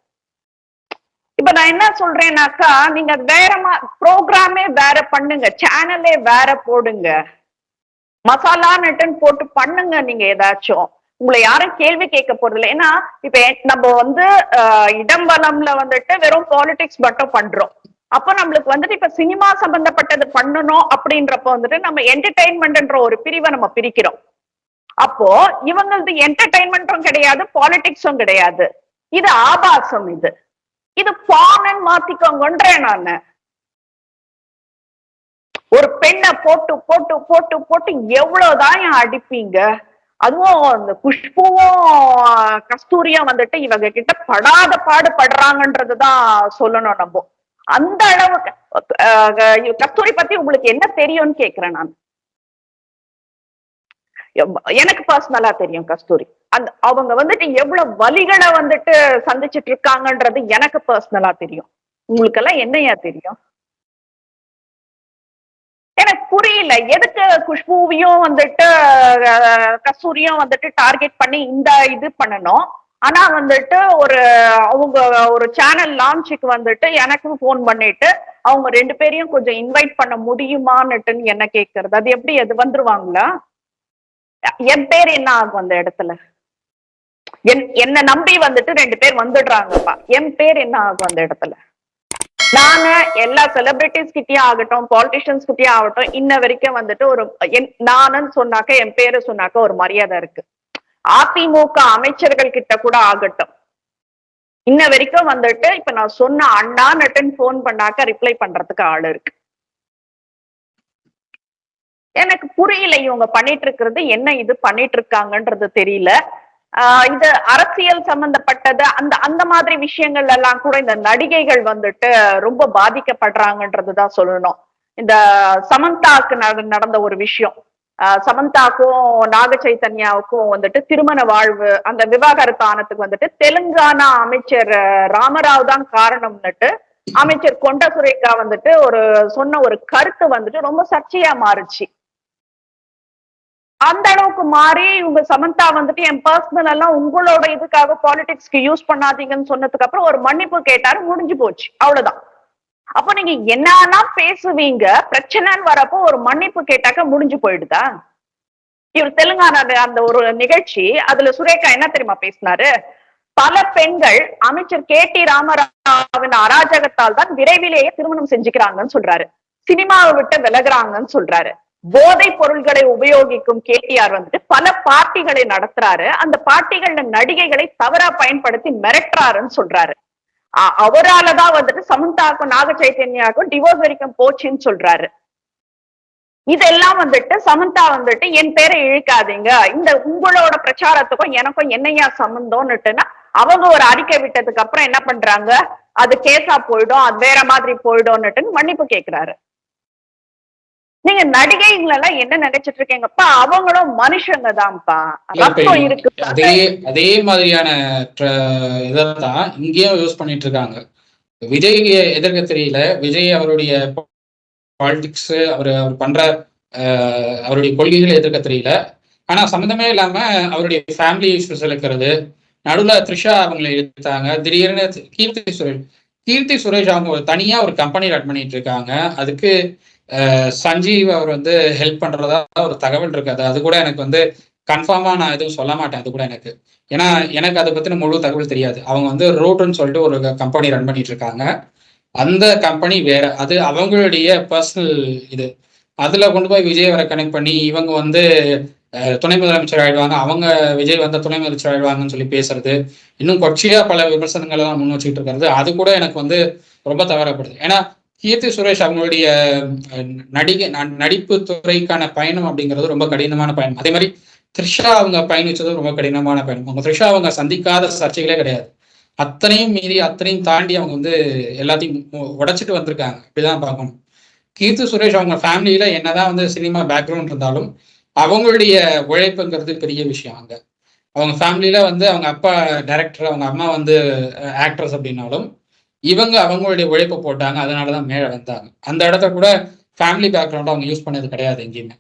இப்ப நான் என்ன சொல்றேன்னாக்கா, நீங்க வேற ப்ரோக்ராமே வேற பண்ணுங்க, சேனலே வேற போடுங்க, மசாலா நட்டுன்னு போட்டு பண்ணுங்க. நீங்க ஏதாச்சும் உங்களை யாரும் கேள்வி கேட்க போறது இல்லை. ஏன்னா இப்ப நம்ம இடம் வளம்ல வெறும் பாலிடிக்ஸ் மட்டும் பண்றோம். அப்ப நம்மளுக்கு இப்ப சினிமா சம்பந்தப்பட்டது பண்ணணும் அப்படின்றப்ப நம்ம என்டர்டைன்மெண்ட்ன்ற ஒரு பிரிவை நம்ம பிரிக்கிறோம். அப்போ இவங்களது என்டர்டைன்மெண்ட்டும் கிடையாது, பாலிடிக்ஸும் கிடையாது. இது ஆபாசம், இது பான் மாத்திக்கோங்கன்றேன் நானு. ஒரு பெண்ணை போட்டு போட்டு போட்டு போட்டு எவ்வளவுதான் அடிப்பீங்க. அதுவும் அந்த குஷ்புவும் கஸ்தூரியும் இவங்க கிட்ட படாத பாடு படுறாங்கன்றதுதான் சொல்லணும். நம்ம அந்த அளவுக்கு கஸ்தூரி பத்தி உங்களுக்கு என்ன தெரியும்னு கேக்குறேன் நான். எனக்கு பர்சனலா தெரியும் கஸ்தூரி. அவங்க எவ்வளவு வலிகளை சந்திச்சுட்டு இருக்காங்கன்றது எனக்கு பர்சனலா தெரியும். உங்களுக்கு எல்லாம் என்னையா தெரியும்? எனக்கு புரியல எதுக்கு குஷ்புவையும் வந்துட்டு கஸ்தூரியும் வந்துட்டு டார்கெட் பண்ணி இந்த இது பண்ணணும். ஆனா வந்துட்டு அவங்க ஒரு சேனல் லான்ச்சுக்கு வந்துட்டு எனக்கும் போன் பண்ணிட்டு அவங்க 2 பேரையும் கொஞ்சம் இன்வைட் பண்ண முடியுமான்னுட்டுன்னு என்ன கேக்குறது. அது எப்படி அது வந்துருவாங்களா? என் பேர் என்ன ஆகும் அந்த இடத்துல? என்ன நம்பி வந்துட்டு 2 பேர் வந்துடுறாங்கப்பா, என் பேர் என்ன ஆகும் அந்த இடத்துல? நானு எல்லா செலிபிரிட்டிஸ் கிட்டயும் ஆகட்டும், பாலிட்டிஷியன்ஸ் கிட்டயும் ஆகட்டும், இன்ன வரைக்கும் வந்துட்டு நானுன்னு சொன்னாக்க, என் பேரு சொன்னாக்க ஒரு மரியாதை இருக்கு. அதிமுக அமைச்சர்கள் கிட்ட கூட ஆகட்டும், இன்ன வரைக்கும் வந்துட்டு இப்ப நான் சொன்ன அண்ணா நட்டுன்னு போன் பண்ணாக்க ரிப்ளை பண்றதுக்கு ஆள் இருக்கு. எனக்கு புரியல இவங்க பண்ணிட்டு இருக்கிறது என்ன, இது பண்ணிட்டு இருக்காங்கன்றது தெரியல. இது அரசியல் சம்பந்தப்பட்டது அந்த மாதிரி விஷயங்கள் எல்லாம் கூட இந்த நடிகைகள் வந்துட்டு ரொம்ப பாதிக்கப்படுறாங்கன்றதுதான் சொல்லணும். இந்த சமந்தாக்கு நடந்த ஒரு விஷயம், சமந்தாக்கும் நாக சைத்தன்யாவுக்கும் வந்துட்டு திருமண வாழ்வு அந்த விவாகரத்து ஆனதுக்கு வந்துட்டு தெலுங்கானா அமைச்சர் ராமராவ் தான் காரணம்னுட்டு அமைச்சர் கொண்ட சுரேகா வந்துட்டு சொன்ன ஒரு கருத்து வந்துட்டு ரொம்ப சர்ச்சையா மாறுச்சு. அந்த அளவுக்கு மாறி இவங்க சமந்தா வந்துட்டு என் பர்சனல் எல்லாம் உங்களோட இதுக்காக பாலிடிக்ஸ்க்கு யூஸ் பண்ணாதீங்கன்னு சொன்னதுக்கு அப்புறம் ஒரு மன்னிப்பு கேட்டாரு, முடிஞ்சு போச்சு, அவ்வளவுதான். அப்ப நீங்க என்னன்னா பேசுவீங்க, பிரச்சனைன்னு வரப்போ ஒரு மன்னிப்பு கேட்டாக்க முடிஞ்சு போயிடுதா? இவர் தெலுங்கானா அந்த ஒரு நிகழ்ச்சி, அதுல சுரேகா என்ன தெரியுமா பேசினாரு? பல பெண்கள் அமைச்சர் KT ராமராவின் அராஜகத்தால் தான் விரைவிலேயே திருமணம் செஞ்சுக்கிறாங்கன்னு சொல்றாரு, சினிமாவை விட்டு விலகுறாங்கன்னு சொல்றாரு. போதை பொருள்களை உபயோகிக்கும் KTR வந்துட்டு பல பார்ட்டிகளை நடத்துறாரு, அந்த பார்ட்டிகள்ல நடிகைகளை தவறா பயன்படுத்தி மிரட்டுறாருன்னு சொல்றாரு. அவராலதான் வந்துட்டு சமந்தாக்கும் நாக சைத்தன்யாவுக்கும் டிவோர்ஸ் வரைக்கும் போச்சுன்னு சொல்றாரு. இதெல்லாம் வந்துட்டு சமந்தா வந்துட்டு என் பேரை இழுக்காதீங்க, இந்த உங்களோட பிரச்சாரத்துக்கும் எனக்கும் என்னையா சம்பந்தம்னுட்டுன்னா அவங்க ஒரு அறிக்கை விட்டதுக்கு அப்புறம் என்ன பண்றாங்க, அது கேஸா போயிடும், அது வேற மாதிரி போயிடும்னுட்டு மன்னிப்பு கேட்கிறாரு. நீங்க நடிகைங்களெல்லாம் என்ன நினைச்சிட்டு இருக்கீங்கப்பா? அவங்களும் மனுஷங்க தான்ப்பா, ரத்தம் இருக்கு. அதே மாதிரியான இதான் இங்கேயும் யூஸ் பண்ணிட்டு இருக்காங்க. விஜய் எதிர்க்க தெரியல, விஜய் அவருடைய பாலிடிக்ஸ் அவர் பண்ற அவருடைய கொள்கைகளை எதிர்க்க தெரியல. ஆனா சம்மந்தமே இல்லாம அவருடைய ஃபேமிலி இஷ்யூஸ் இருக்கிறது, நடுவுல த்ரிஷா அவங்களை இழுத்தாங்க, திடீர்னு கீர்த்தி சுரேஷ் அவங்க தனியா ஒரு கம்பெனி ரன் பண்ணிட்டு இருக்காங்க. அதுக்கு சஞ்சீவ் அவர் வந்து ஹெல்ப் பண்றதா ஒரு தகவல் இருக்காது. அது கூட எனக்கு வந்து கன்ஃபார்மா நான் எதுவும் சொல்ல மாட்டேன். அது கூட எனக்கு அதை பத்தின முழு தகவல் தெரியாது. அவங்க வந்து ரோட்னு சொல்லிட்டு ஒரு கம்பெனி ரன் பண்ணிட்டு இருக்காங்க. அந்த கம்பெனி வேற, அது அவங்களுடைய பர்சனல் இது. அதுல கொண்டு போய் விஜய் வரை கனெக்ட் பண்ணி இவங்க வந்து துணை முதலமைச்சர் ஆயிடுவாங்க, அவங்க விஜய் வந்த துணை முதலமைச்சர் ஆயிடுவாங்கன்னு சொல்லி பேசுறது, இன்னும் கொச்சையா பல விமர்சனங்கள் எல்லாம் முன் வச்சுக்கிட்டு இருக்கிறது, அது கூட எனக்கு வந்து ரொம்ப தவறப்படுது. ஏன்னா கீர்த்தி சுரேஷ் அவங்களுடைய நடிப்பு துறைக்கான பயணம் அப்படிங்கிறது ரொம்ப கடினமான பயணம். அதே மாதிரி த்ரிஷா அவங்க பயணிச்சது ரொம்ப கடினமான பயணம். அவங்க த்ரிஷா அவங்க சந்திக்காத சர்ச்சைகளே கிடையாது. அத்தனையும் மீறி அத்தனையும் தாண்டி அவங்க வந்து எல்லாத்தையும் உடைச்சிட்டு வந்திருக்காங்க. அப்படிதான் பார்க்கணும். கீர்த்தி சுரேஷ் அவங்க ஃபேமிலியில என்னதான் வந்து சினிமா பேக்ரவுண்ட் இருந்தாலும் அவங்களுடைய உழைப்புங்கிறது பெரிய விஷயம். அவங்க ஃபேமிலியில வந்து அவங்க அப்பா டைரக்டர், அவங்க அம்மா வந்து ஆக்ட்ரஸ் அப்படின்னாலும் இவங்க அவங்களுடைய உழைப்பை போட்டாங்க, அதனாலதான் மேல வந்தாங்க. அந்த இடத்த கூட ஃபேமிலி பேக்ரவுண்ட் அவங்க யூஸ் பண்ணது கிடையாது எங்கேயுமே.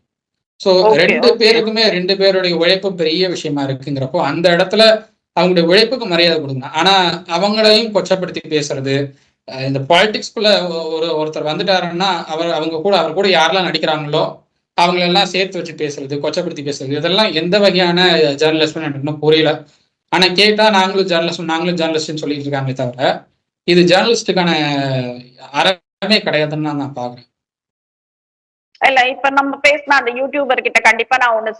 ஸோ 2 பேருக்குமே 2 பேருடைய உழைப்பு பெரிய விஷயமா இருக்குங்கிறப்போ அந்த இடத்துல அவங்களுடைய உழைப்புக்கு மரியாதை கொடுக்கணும். ஆனா அவங்களையும் கொச்சப்படுத்தி பேசுறது, இந்த பாலிடிக்ஸ்குள்ள ஒருத்தர் வந்துட்டாருன்னா அவர் கூட யாரெல்லாம் நடிக்கிறாங்களோ அவங்களெல்லாம் சேர்த்து வச்சு பேசுறது, கொச்சப்படுத்தி பேசுறது, இதெல்லாம் எந்த வகையான ஜேர்னலிஸ்ட்னு எனக்கு இன்னும் புரியல. ஆனா கேட்டா நாங்களும் ஜேர்னலிஸ்ட்னு சொல்லிட்டு இருக்காங்களே தவிர இது ஜேர்னலிஸ்டுக்கான அறமே கிடையாதுன்னு நான் பாக்குறேன். இல்ல இப்ப நம்ம பேசின அந்த யூடியூபர் கிட்ட கண்டிப்பா நான் ஒண்ணு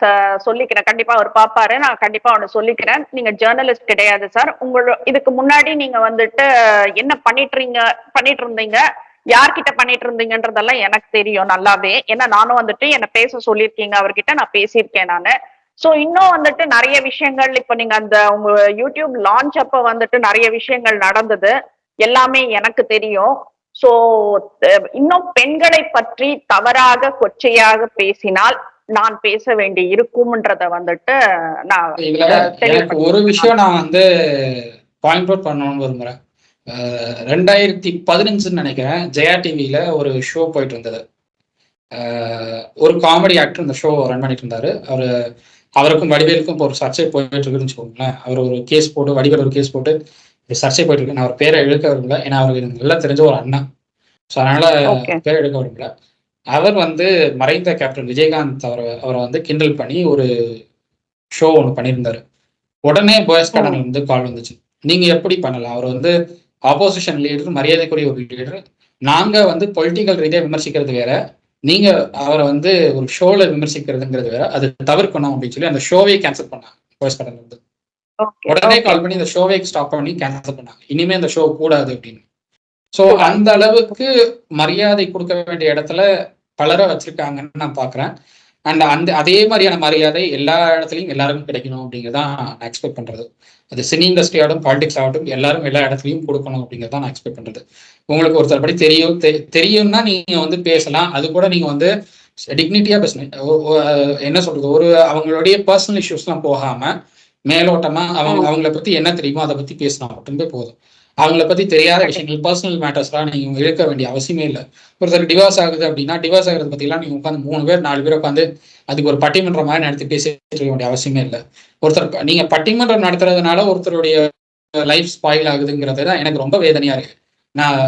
சொல்லிக்கிறேன், கண்டிப்பா அவர் பாப்பாரு, நான் கண்டிப்பா ஒண்ணு சொல்லிக்கிறேன். நீங்க ஜேர்னலிஸ்ட் கிடையாது சார். இதுக்கு முன்னாடி நீங்க வந்துட்டு என்ன பண்ணிட்டு இருந்தீங்க, யார்கிட்ட பண்ணிட்டு இருந்தீங்கன்றதெல்லாம் எனக்கு தெரியும் நல்லாவே. ஏன்னா நானும் வந்துட்டு என்ன பேச சொல்லியிருக்கீங்க, அவர்கிட்ட நான் பேசியிருக்கேன் நானு. சோ இன்னும் வந்துட்டு நிறைய விஷயங்கள் இப்ப நீங்க அந்த உங்க யூடியூப் லான்ச் அப்ப வந்துட்டு நிறைய விஷயங்கள் நடந்தது, எல்லாமே எனக்கு தெரியும். சோ இன்னும் பெண்களை பற்றி தவறாக கொச்சையாக பேசினால் நான் பேச வேண்டி இருக்கும்ன்றத வந்துட்டு நான் எனக்கு ஒரு விஷயம் நான் வந்து பாயிண்ட் அவுட் பண்ணணும்னு விரும்புறேன். 2015 நினைக்கிறேன், ஜெயா டிவியில ஒரு ஷோ போயிட்டு இருந்தது. ஒரு காமெடி ஆக்டர் இந்த ஷோ ரன் பண்ணிட்டு இருந்தாரு. அவருக்கும் வடிவேலுக்கும் இப்போ ஒரு சர்ச்சை போயிட்டு இருக்குன்னு வச்சுக்கோங்களேன். அவர் ஒரு கேஸ் போட்டு, வடிவேல் ஒரு கேஸ் போட்டு சர்ச்சை போயிட்டு இருக்கு. நான் அவர் பேரை இழுக்க விரும்பல, ஏன்னா அவருக்கு எனக்கு நல்லா தெரிஞ்ச ஒரு அண்ணா. ஸோ அதனால பேரை எடுக்க விரும்பல. அவர் மறைந்த கேப்டன் விஜயகாந்த் அவரை கிண்டல் பண்ணி ஒரு ஷோ ஒன்று பண்ணியிருந்தாரு. உடனே பாய்ஸ் கார்டன் கால் வந்துச்சு, நீங்க எப்படி பண்ணலாம், அவர் ஆப்போசிஷன் லீடர், மரியாதைக்குரிய ஒரு லீடர், நாங்க பொலிட்டிக்கல் ரீதியாக விமர்சிக்கிறது வேற, நீங்க அவரை ஒரு ஷோல விமர்சிக்கிறதுங்கிறது வேற, அது தவிர்க்கணும் அப்படின்னு சொல்லி அந்த ஷோவே கேன்சல் பண்ணாங்க. பாய்ஸ் கார்டன் உடனே கால் பண்ணி இந்த ஷோவை ஸ்டாப் பண்ணி கேன்சல் பண்ணாங்க, இனிமே அந்த ஷோ கூடாது அப்படின்னு. ஸோ அந்த அளவுக்கு மரியாதை கொடுக்க வேண்டிய இடத்துல பலரை வச்சிருக்காங்கன்னு நான் பாக்குறேன். அண்ட் அதே மாதிரியான மரியாதை எல்லா இடத்துலையும் எல்லாருக்கும் கிடைக்கணும் அப்படிங்கிறதான் நான் எக்ஸ்பெக்ட் பண்றது. அது சினி இண்டஸ்ட்ரி ஆகட்டும், பாலிடிக்ஸ் ஆகட்டும், எல்லாரும் எல்லா இடத்துலையும் கொடுக்கணும் அப்படிங்கிறதான் நான் எக்ஸ்பெக்ட் பண்றது. உங்களுக்கு ஒருத்தர் படி தெரியும்னா நீங்க பேசலாம், அது கூட நீங்க டிக்னிட்டியா பேசணும். என்ன சொல்றது, அவங்களுடைய பர்சனல் இஷ்யூஸ்லாம் போகாம மேலோட்டமா அவங்கள பத்தி என்ன தெரியுமோ அதை பத்தி பேசினா மட்டுமே போதும். அவங்கள பத்தி தெரியாத விஷயங்கள், பர்சனல் மேட்டர்ஸ்லாம் நீங்க இழுக்க வேண்டிய அவசியமே இல்லை. ஒருத்தர் டிவோர்ஸ் ஆகுது அப்படின்னா டிவோர்ஸ் ஆகுறது பத்திலாம் நீங்க உட்காந்து 3 பேர் 4 பேர் உட்காந்து அதுக்கு ஒரு பட்டிமன்றம் மாதிரி நடத்தி பேசிட்டு வேண்டிய அவசியமே இல்லை. நீங்க பட்டிமன்றம் நடத்துறதுனால ஒருத்தருடைய லைஃப் ஸ்பாயில் ஆகுதுங்கிறது தான் எனக்கு ரொம்ப வேதனையா இருக்கு. நான்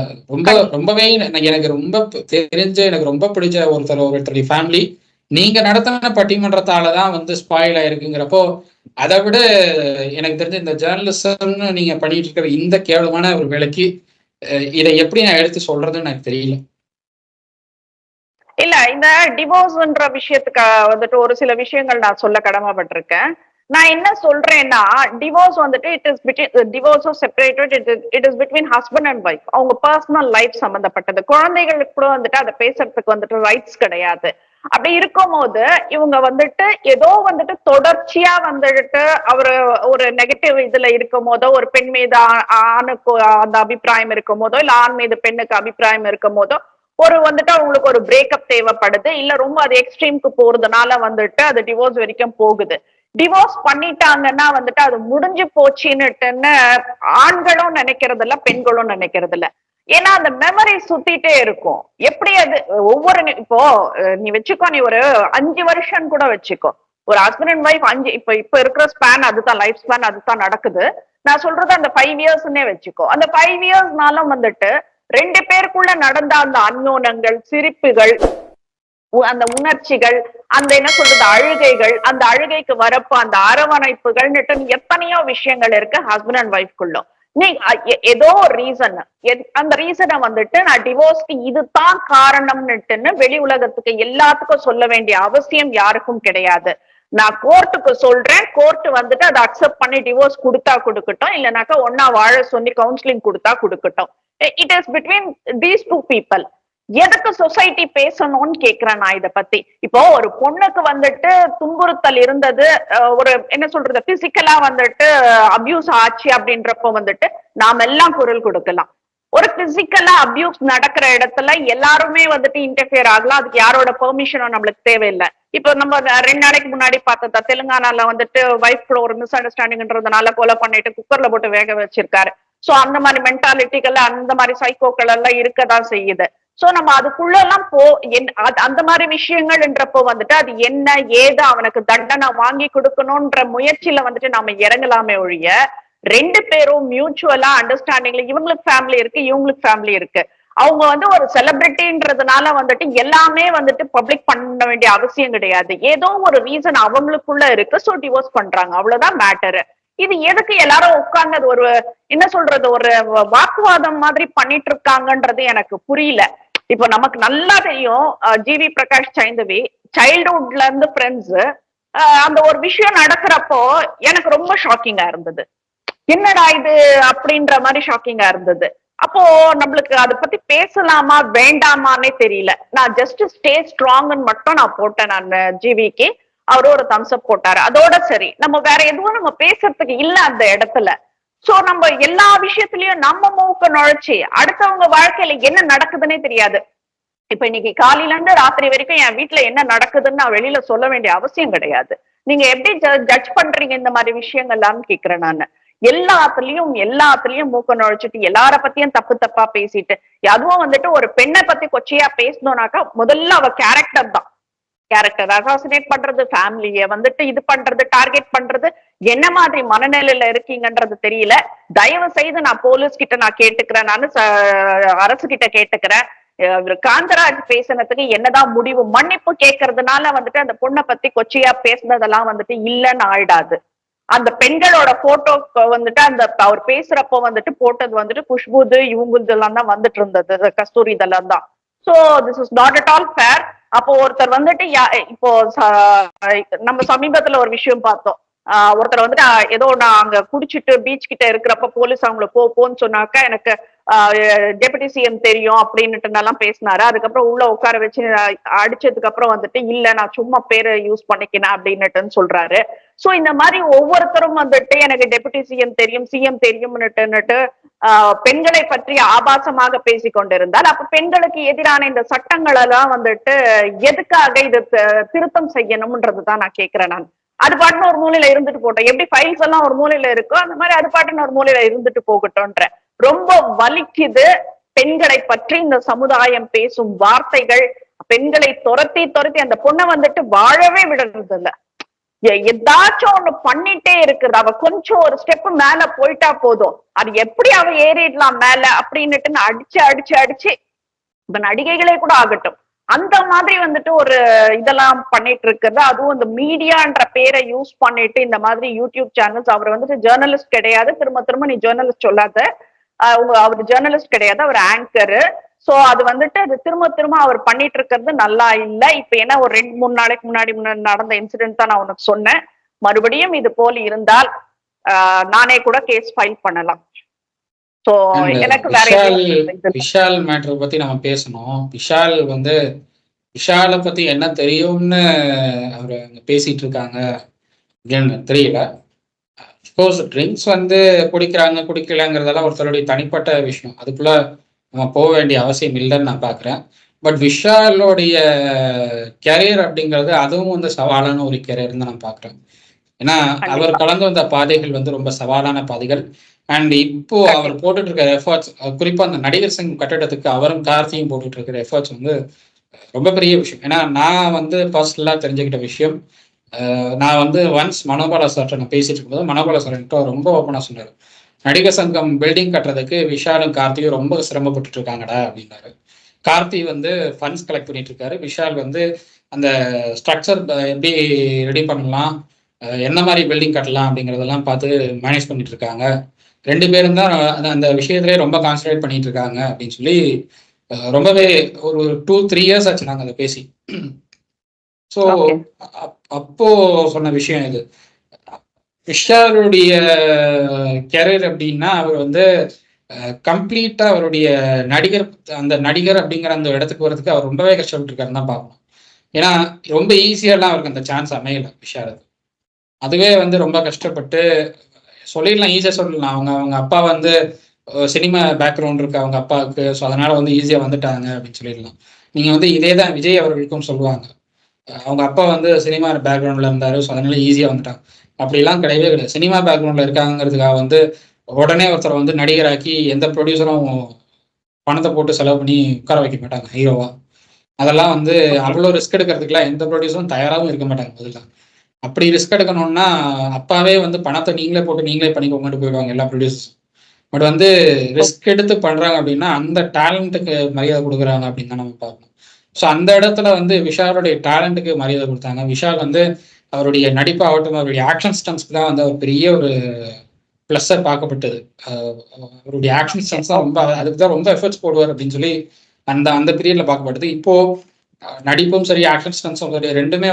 ரொம்பவே எனக்கு ரொம்ப தெரிஞ்ச, எனக்கு ரொம்ப பிடிச்ச ஒருத்தருடைய ஃபேமிலி நீங்க நடத்தின பட்டிமன்றத்தாலதான் ஸ்பாயில் ஆயிருக்குங்கிறப்போ, அதை விட எனக்கு தெரிஞ்ச இந்த ஜேர்னலிசம்னு நீங்க பண்ணிட்டு இருக்கிற இந்த கேவலமான ஒரு வேலைக்கு இதை எப்படி நான் எடுத்து சொல்றதுன்னு எனக்கு தெரியல. இல்ல, இந்த டிவோர்ஸ்ன்ற விஷயத்துக்கு ஒரு சில விஷயங்கள் நான் சொல்ல கடமைப்பட்டிருக்கேன். நான் என்ன சொல்றேன்னா, divorce it is between divorce separated, it is between husband and wife. அவங்க பர்சனல் லைஃப் சம்பந்தப்பட்டது. குழந்தைகளுக்கு கூட அதை பேசுறதுக்கு ரைட்ஸ் கிடையாது. அப்படி இருக்கும் போது இவங்க ஏதோ தொடர்ச்சியா அவரு ஒரு நெகட்டிவ் இதுல இருக்கும் போதோ, ஒரு பெண் மீது ஆணுக்கு அந்த அபிப்பிராயம் இருக்கும் போதோ, இல்ல ஆண் மீது பெண்ணுக்கு அபிப்பிராயம் இருக்கும் போதோ அவங்களுக்கு ஒரு பிரேக்கப் தேவைப்படுது, இல்ல ரொம்ப அது எக்ஸ்ட்ரீம்க்கு போறதுனால அது டிவோர்ஸ் வரைக்கும் போகுது. டிவோர்ஸ் பண்ணிட்டாங்கன்னா அது முடிஞ்சு போச்சுன்னுட்டுன்னு ஆண்களும் நினைக்கிறது இல்ல, பெண்களும் நினைக்கிறது இல்ல. ஏன்னா அந்த மெமரி சுத்திட்டே இருக்கும். எப்படி அது இப்போ நீ வச்சுக்கோ, நீ ஒரு 5 வருஷம் கூட வச்சுக்கோ, ஒரு ஹஸ்பண்ட் அண்ட் ஒய்ஃப் 5 இப்ப இருக்கிற ஸ்பேன் அதுதான், லைஃப் ஸ்பேன் அதுதான் நடக்குது. நான் சொல்றது அந்த 5 இயர்ஸ்ன்னே வச்சுக்கோ. அந்த 5 இயர்ஸ்னாலும் 2 பேருக்குள்ள நடந்த அந்த அந்யோனங்கள், சிரிப்புகள், அந்த உணர்ச்சிகள், அந்த என்ன சொல்றது அழுகைகள், அந்த அழுகைக்கு வரப்ப அந்த அரவணைப்புகள் எத்தனையோ விஷயங்கள் இருக்கு ஹஸ்பண்ட் அண்ட் ஒய்ஃப்குள்ள. நீ ஏதோ ஒரு ரீசன், அந்த ரீசனை நான் டிவோர்ஸ்க்கு இதுதான் காரணம்னுட்டுன்னு வெளி உலகத்துக்கு எல்லாத்துக்கும் சொல்ல வேண்டிய அவசியம் யாருக்கும் கிடையாது. நான் கோர்ட்டுக்கு சொல்றேன், கோர்ட் அதை அக்செப்ட் பண்ணி டிவோர்ஸ் கொடுத்தா கொடுக்கட்டும், இல்லைனாக்கா ஒன்னா வாழ சொல்லி கவுன்சிலிங் கொடுத்தா கொடுக்கட்டும். It is between these 2 people. எதுக்கு சொசைட்டி பேசணும்னு கேக்குறேன் நான் இத பத்தி. இப்போ ஒரு பொண்ணுக்கு துன்புறுத்தல் இருந்தது, ஒரு என்ன சொல்றது பிசிக்கலா அபியூஸ் ஆச்சு அப்படின்றப்ப நாம எல்லாம் குரல் கொடுக்கலாம். ஒரு பிசிக்கலா அபியூஸ் நடக்கிற இடத்துல எல்லாருமே இன்டர்ஃபியர் ஆகலாம், அதுக்கு யாரோட பெர்மிஷனும் நம்மளுக்கு தேவையில்லை. இப்போ நம்ம 2 நாளைக்கு முன்னாடி பார்த்ததா தெலுங்கானால வைஃப்குள்ள ஒரு மிஸ் அண்டர்ஸ்டாண்டிங்ன்றதுனால கொலை பண்ணிட்டு குக்கர்ல போட்டு வேக வச்சிருக்காரு. சோ அந்த மாதிரி மென்டாலிட்டிகள், அந்த மாதிரி சைக்கோக்கள் எல்லாம் இருக்கதான் செய்யுது. சோ நம்ம அதுக்குள்ள எல்லாம் அந்த மாதிரி விஷயங்கள்ன்றப்போ அது என்ன ஏது அவனுக்கு தண்டனை வாங்கி கொடுக்கணும்ன்ற முயற்சியில நாம இறங்கலாமே ஒழிய, 2 பேரும் மியூச்சுவலா அண்டர்ஸ்டாண்டிங்ல இவங்களுக்கு ஃபேமிலி இருக்கு, இவங்களுக்கு ஃபேமிலி இருக்கு, அவங்க ஒரு செலிபிரிட்டின்றதுனால எல்லாமே பப்ளிக் பண்ண வேண்டிய அவசியம் கிடையாது. ஏதோ ஒரு ரீசன் அவங்களுக்குள்ள இருக்கு, சோ டிவோர்ஸ் பண்றாங்க, அவ்வளவுதான் மேட்டரு. இது எதுக்கு எல்லாரும் உட்கார்ந்து ஒரு என்ன சொல்றது ஒரு வாக்குவாதம் மாதிரி பண்ணிட்டு இருக்காங்கன்றது எனக்கு புரியல. இப்போ நமக்கு நல்லா தெரியும், ஜிவி பிரகாஷ் சைந்தவி சைல்ட்ஹுட்ல இருந்து ஃப்ரெண்ட்ஸ், அந்த ஒரு விஷயம் நடக்கிறப்போ எனக்கு ரொம்ப ஷாக்கிங்கா இருந்தது. என்னடா இது அப்படின்ற மாதிரி ஷாக்கிங்கா இருந்தது. அப்போ நம்மளுக்கு அதை பத்தி பேசலாமா வேண்டாமான்னே தெரியல. நான் ஜஸ்ட் ஸ்டே ஸ்ட்ராங்னு மட்டும் நான் போட்டேன் நான் ஜிவிக்கு. அவரு ஒரு தம்ஸ்அப் போட்டாரு, அதோட சரி. நம்ம வேற எதுவும் நம்ம பேசுறதுக்கு இல்ல அந்த இடத்துல. சோ நம்ம எல்லா விஷயத்திலயும் நம்ம மூக்க நுழைச்சி அடுத்தவங்க வாழ்க்கையில என்ன நடக்குதுன்னே தெரியாது. இப்ப இன்னைக்கு காலையில இருந்து ராத்திரி வரைக்கும் என் வீட்டுல என்ன நடக்குதுன்னு நான் வெளியில சொல்ல வேண்டிய அவசியம் கிடையாது. நீங்க எப்படி ஜட்ஜ் பண்றீங்க இந்த மாதிரி விஷயங்கள்லாம் கேக்குறேன் நானு. எல்லாத்துலயும் மூக்க நுழைச்சிட்டு எல்லார பத்தியும் தப்பு தப்பா பேசிட்டு, அதுவும் வந்துட்டு ஒரு பெண்ணை பத்தி கொச்சையா பேசணும்னாக்கா முதல்ல அவ கேரக்டர் அசாசினேட் பண்றது, ஃபேமிலிய வந்துட்டு இது பண்றது, டார்கெட் பண்றது. என்ன மாதிரி மனநிலையில இருக்கீங்கன்றது தெரியல. தயவு செய்து நான் போலீஸ் கிட்ட நான் கேட்டுக்கிறேன், நானு அரசு கிட்ட கேட்டுக்கிறேன். காந்தராஜ் பேசினதுக்கு என்னதான் முடிவு? மன்னிப்பு கேட்கறதுனால வந்துட்டு அந்த பொண்ணை பத்தி கொச்சையா பேசுனதெல்லாம் வந்துட்டு இல்லைன்னு ஆயிடாது. அந்த பெண்களோட போட்டோ வந்துட்டு அந்த அவர் பேசுறப்போ வந்துட்டு போட்டது வந்துட்டு குஷ்புது இவங்குது எல்லாம் தான் வந்துட்டு இருந்தது, கஸ்தூரி இதெல்லாம் தான். So this is not at all fair. அப்போ ஒருத்தர் வந்துட்டு இப்போ நம்ம சமீபத்துல ஒரு விஷயம் பார்த்தோம். ஒருத்தர் வந்துட்டு ஏதோ நான் அங்க குடிச்சிட்டு பீச் கிட்ட இருக்கிறப்ப போலீஸ் அவங்கள போன்னு சொன்னாக்கா எனக்கு டெபுட்டி சிஎம் தெரியும் அப்படின்னுட்டு எல்லாம் பேசினாரு. அதுக்கப்புறம் உள்ள உட்கார வச்சு அடிச்சதுக்கு அப்புறம் வந்துட்டு இல்ல நான் சும்மா பேரை யூஸ் பண்ணிக்கினேன் அப்படின்னுட்டுன்னு சொல்றாரு. சோ இந்த மாதிரி ஒவ்வொருத்தரும் வந்துட்டு எனக்கு டெபுட்டி சிஎம் தெரியும், சிஎம் தெரியும்னுட்டு பெண்களை பற்றி ஆபாசமாக பேசி கொண்டிருந்தால் அப்ப பெண்களுக்கு எதிரான இந்த சட்டங்கள் எல்லாம் வந்துட்டு எதுக்காக இது திருத்தம் செய்யணும்ன்றதுதான் நான் கேட்கிறேன். நான் அது பாட்டுன்னு ஒரு மூலையில இருந்துட்டு போட்டோம். எப்படி ஃபைல்ஸ் எல்லாம் ஒரு மூலையில இருக்கோ அந்த மாதிரி அது பாட்டுன்னு ஒரு மூலையில இருந்துட்டு போகட்டும்ன்ற. ரொம்ப வலிக்குது பெண்களை பற்றி இந்த சமுதாயம் பேசும் வார்த்தைகள். பெண்களை துரத்தி அந்த பொண்ணை வந்துட்டு வாழவே விடுறது இல்ல. ஏதாச்சும் ஒண்ணு பண்ணிட்டே இருக்குது. அவ கொஞ்சம் ஒரு ஸ்டெப் மேல போயிட்டா போதும், அது எப்படி அவ ஏறிடலாம் மேல அப்படின்னுட்டு அடிச்சு இப்ப நடிகைகளே கூட ஆகட்டும் அந்த மாதிரி வந்துட்டு ஒரு இதெல்லாம் பண்ணிட்டு இருக்கிறது. அதுவும் இந்த மீடியான்ற பேரை யூஸ் பண்ணிட்டு இந்த மாதிரி யூடியூப் சேனல்ஸ். அவர் வந்துட்டு ஜேர்னலிஸ்ட் கிடையாது, திரும்ப நீ ஜேர்னலிஸ்ட் சொல்லாத, அவர் ஜேர்னலிஸ்ட் கிடையாது, அவர் ஆங்கரு. சோ அது வந்துட்டு அது திரும்ப அவர் பண்ணிட்டு இருக்கிறது நல்லா இல்ல. இப்ப என்ன ஒரு 2-3 நாளைக்கு முன்னாடி நடந்த இன்சிடென்ட் தான் நான் உனக்கு சொன்னேன். மறுபடியும் இது போல இருந்தால் நானே கூட கேஸ் ஃபைல் பண்ணலாம். சோ எனக்கு விஷால் மேட்டர் பத்தி நம்ம பேசணும். விஷாலை பத்தி என்ன தெரியும்னு அவரு பேசிட்டு இருக்காங்க அப்படின்னு தெரியல. அஃப்கோர்ஸ் ட்ரிங்க்ஸ் குடிக்கலங்கிறதெல்லாம் ஒருத்தருடைய தனிப்பட்ட விஷயம், அதுக்குள்ள நம்ம போக வேண்டிய அவசியம் இல்லைன்னு நான் பார்க்குறேன். பட் விஷாலோடைய கேரியர் அப்படிங்கிறது அதுவும் சவாலான ஒரு கேரியர் தான் நான் பார்க்குறேன். ஏன்னா அவர் கலந்து வந்த பாதைகள் ரொம்ப சவாலான பாதைகள். அண்ட் இப்போ அவர் போட்டுட்டு இருக்கிற எஃபர்ட்ஸ், குறிப்பா அந்த நடிகர் சங்கம் கட்டிடத்துக்கு அவரும் கார்த்தியும் போட்டுட்டு இருக்கிற எஃபர்ட்ஸ் ரொம்ப பெரிய விஷயம். ஏன்னா நான் பர்சனலா தெரிஞ்சுக்கிட்ட விஷயம், நான் ஒன்ஸ் மனோபாலா சார்ட்ட நான் பேசிட்டு இருக்கும்போது மனோபாலா சார் என்கிட்ட ரொம்ப ஓப்பனா சொன்னாரு, நடிகர் சங்கம் பில்டிங் கட்டுறதுக்கு விஷாலும் கார்த்தியும் ரொம்ப சிரமப்பட்டு இருக்காங்கடா அப்படின்னாரு. கார்த்தி ஃபண்ட்ஸ் கலெக்ட் பண்ணிட்டு இருக்காரு, விஷால் அந்த ஸ்ட்ரக்சர் எப்படி ரெடி பண்ணலாம், என்ன மாதிரி பில்டிங் கட்டலாம் அப்படிங்கிறதெல்லாம் பார்த்து மேனேஜ் பண்ணிட்டு இருக்காங்க. 2 பேரும் தான் அந்த விஷயத்திலே ரொம்ப கான்சன்ட்ரேட் பண்ணிட்டு இருக்காங்க அப்படின்னு சொல்லி ரொம்பவே ஒரு 2-3 இயர்ஸ் ஆச்சு நாங்கள் அதை பேசி. ஸோ அப்போ சொன்ன விஷயம் இது. விஷாலுடைய கேரியர் அப்படின்னா அவர் கம்ப்ளீட்டா அவருடைய நடிகர் அப்படிங்கிற அந்த இடத்துக்கு வரதுக்கு அவர் ரொம்பவே கஷ்டப்பட்டு இருக்காருன்னு தான் பார்க்கணும். ஏன்னா ரொம்ப ஈஸியாலாம் அவருக்கு அந்த சான்ஸ் அமையல விஷாலுக்கு. அதுவே ரொம்ப கஷ்டப்பட்டு சொல்லிடலாம், ஈஸியாக சொல்லலாம். அவங்க அப்பா சினிமா பேக்ரவுண்ட் இருக்கு அவங்க அப்பாவுக்கு, ஸோ அதனால ஈஸியா வந்துட்டாங்க அப்படின்னு சொல்லிடலாம். நீங்க இதே தான் விஜய் அவர்களுக்கும் சொல்லுவாங்க, அவங்க அப்பா சினிமா பேக்ரவுண்ட்ல இருந்தாரு, ஸோ அதனால ஈஸியா வந்துட்டாங்க. அப்படிலாம் கிடையவே கிடையாது. சினிமா பேக்ரவுண்ட்ல இருக்காங்கிறதுக்காக உடனே ஒருத்தர் நடிகராக்கி எந்த ப்ரொடியூசரும் பணத்தை போட்டு செலவு பண்ணி உட்கார வைக்க மாட்டாங்க ஹீரோவா. அதெல்லாம் அவ்வளோ ரிஸ்க் எடுக்கிறதுக்குலாம் எந்த ப்ரொடியூசரும் தயாராகவும் இருக்க மாட்டாங்க. முதல்ல அப்படி ரிஸ்க் எடுக்கணும்னா அப்பாவே பணத்தை நீங்களே போட்டு நீங்களே பண்ணிக்கோங்கன்னு போயிடுவாங்க எல்லா ப்ரொடியூசர்ஸும். பட் ரிஸ்க் எடுத்து பண்றாங்க அப்படின்னா அந்த டேலண்ட்டுக்கு மரியாதை கொடுக்குறாங்க அப்படின்னு தான் நம்ம பார்க்கணும். ஸோ அந்த இடத்துல விஷாலுடைய டேலண்ட்டுக்கு மரியாதை கொடுத்தாங்க. விஷால் அவருடைய நடிப்பாகட்டும் அவருடைய ஆக்ஷன் ஸ்டன்ஸ்க்கு தான் அவர் பெரிய ஒரு ப்ளஸ்ஸை பார்க்கப்பட்டது. அவருடைய ஆக்ஷன் ஸ்டன்ஸ் தான் அதுக்கு தான் ரொம்ப எஃபர்ட்ஸ் போடுவார் அப்படின்னு சொல்லி அந்த பீரியட்ல பார்க்கப்பட்டது. இப்போ நடிப்பும் சரி ஆக்ஷன் ஸ்டன்ஸும் சரி ரெண்டுமே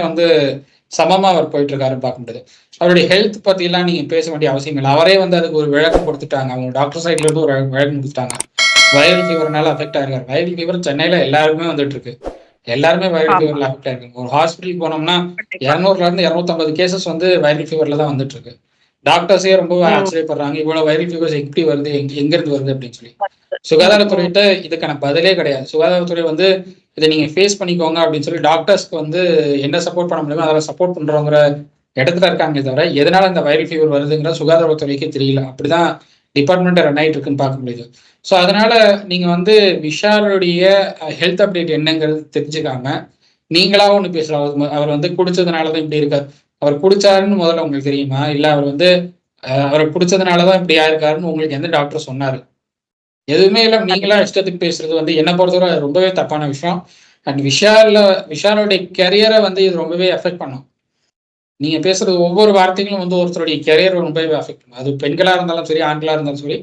சமமா அவர் போயிட்டு இருக்காருன்னு பார்க்க முடியாது. அவருடைய ஹெல்த் பத்தி எல்லாம் நீங்க பேச வேண்டிய அவசியம் இல்லை. அவரே அதுக்கு ஒரு விளக்கம் கொடுத்துட்டாங்க. அவங்க டாக்டர் சைட்ல இருந்து ஒரு விளக்கம் கொடுத்துட்டாங்க. வைரல் ஃபீவர்னால அஃபெக்ட் ஆயிருக்காரு. வைரல் ஃபீவர் சென்னையில எல்லாருக்குமே வந்துட்டு இருக்கு. எல்லாருமே வைரல் ஃபீவர்ல அஃபெக்ட் ஆயிருக்காங்க. ஒரு ஹாஸ்பிட்டல் போனோம்னா 200ல இருந்து 250 கேசஸ் வைரல் ஃபீவர்ல தான் வந்துட்டு இருக்கு. டாக்டர்ஸே ரொம்ப ஆச்சரியப்படுறாங்க, இவ்வளவு வைரல் ஃபீவர்ஸ் எப்படி வருது, எங்க இருந்து வருது அப்படின்னு சொல்லி. சுகாதாரத்துறையிட்ட இதுக்கான பதிலே கிடையாது. சுகாதாரத்துறை இதை நீங்க ஃபேஸ் பண்ணிக்கோங்க அப்படின்னு சொல்லி டாக்டர்ஸ்க்கு என்ன சப்போர்ட் பண்ண முடியுமோ அதெல்லாம் சப்போர்ட் பண்றோங்கிற இடத்துல இருக்காங்க தவிர எதனால இந்த வைரல் ஃபீவர் வருதுங்கிற சுகாதாரத்துறைக்கு தெரியல. அப்படிதான் டிபார்ட்மெண்ட் ரன் ஆயிட்டு இருக்குன்னு பார்க்க முடியுது. ஸோ அதனால நீங்க வந்து விஷாலுடைய ஹெல்த் அப்டேட் என்னங்கிறது தெரிஞ்சுக்காம நீங்களா ஒண்ணு பேசலாம். அவர் வந்து குடிச்சதுனாலதான் இப்படி இருக்காரு. அவர் குடிச்சாருன்னு முதல்ல உங்களுக்கு தெரியுமா? இல்ல அவர் வந்து அவரை குடிச்சதுனாலதான் இப்படி ஆயிருக்காருன்னு உங்களுக்கு எந்த டாக்டர் சொன்னாரு? எதுவுமே இல்லை. நீங்களா இஷ்டத்துக்கு பேசுறது வந்து என்ன பொறுத்தவரை ரொம்பவே தப்பான விஷயம். அண்ட் விஷாலோடைய கெரியரை வந்து இது ரொம்பவே எஃபெக்ட் பண்ணும். நீங்க பேசுறது ஒவ்வொரு வார்த்தைகளும் வந்து ஒருத்தருடைய கெரியரை ரொம்பவே அஃபெக்ட் பண்ணும். அது பெண்களா இருந்தாலும் சரி, ஆண்களா இருந்தாலும் சரி,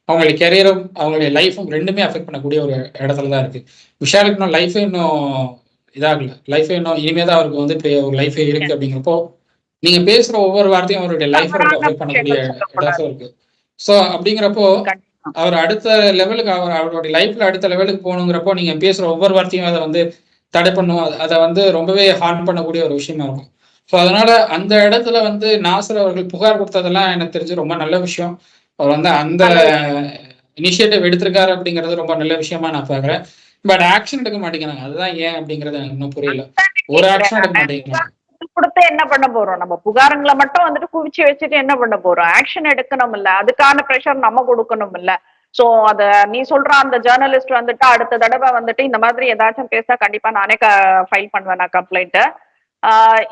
அவங்களுடைய கெரியரும் அவங்களுடைய லைஃபும் ரெண்டுமே அஃபெக்ட் பண்ணக்கூடிய ஒரு இடத்துல தான் இருக்கு. விஷாலுக்கு இன்னும் லைஃபே இன்னும் இதாகல. லைஃபே இன்னும் இனிமே தான் அவருக்கு வந்து ஒரு லைஃபே இருக்கு. அப்படிங்கிறப்போ நீங்க பேசுற ஒவ்வொரு வார்த்தையும் அவருடைய லைஃபை ரொம்ப அஃபெக்ட் பண்ணக்கூடிய இடத்துல இருக்கு. ஸோ அப்படிங்கிறப்போ அவர் அடுத்த லெவலுக்கு அவருடைய லைஃப்ல அடுத்த லெவலுக்கு போகணுங்கிறப்போ நீங்க பேசுற ஒவ்வொரு வார்த்தையும் அதை வந்து தடை பண்ணும். அதை வந்து ரொம்பவே ஹார்ம் பண்ணக்கூடிய ஒரு விஷயமா இருக்கும். ஸோ அதனால அந்த இடத்துல வந்து நாசர் அவர்கள் புகார் கொடுத்ததெல்லாம் எனக்கு தெரிஞ்சு ரொம்ப நல்ல விஷயம். அவர் வந்து அந்த இனிஷியேட்டிவ் எடுத்திருக்காரு அப்படிங்கிறது ரொம்ப நல்ல விஷயமா நான் பாக்குறேன். பட் ஆக்ஷன் எடுக்க மாட்டேங்கிறாங்க. அதுதான் ஏன் அப்படிங்கறது எனக்கு இன்னும் புரியல. ஒரு ஆக்ஷன் எடுக்க மாட்டேங்கிறாங்க. கொடுத்து என்ன பண்ண போறோம்? நம்ம புகாரங்களை மட்டும் வந்துட்டு குவிச்சு வச்சுட்டு என்ன பண்ண போறோம்? ஆக்ஷன் எடுக்கணும் இல்ல, அதுக்கான ப்ரெஷர் நம்ம கொடுக்கணும் இல்ல. சோ அத நீ சொல்ற அந்த ஜேர்னலிஸ்ட் வந்துட்டு அடுத்த தடவை வந்துட்டு இந்த மாதிரி ஏதாச்சும் பேசா கண்டிப்பா நானே ஃபைல் பண்ணுவேன் நான் கம்ப்ளைண்ட்.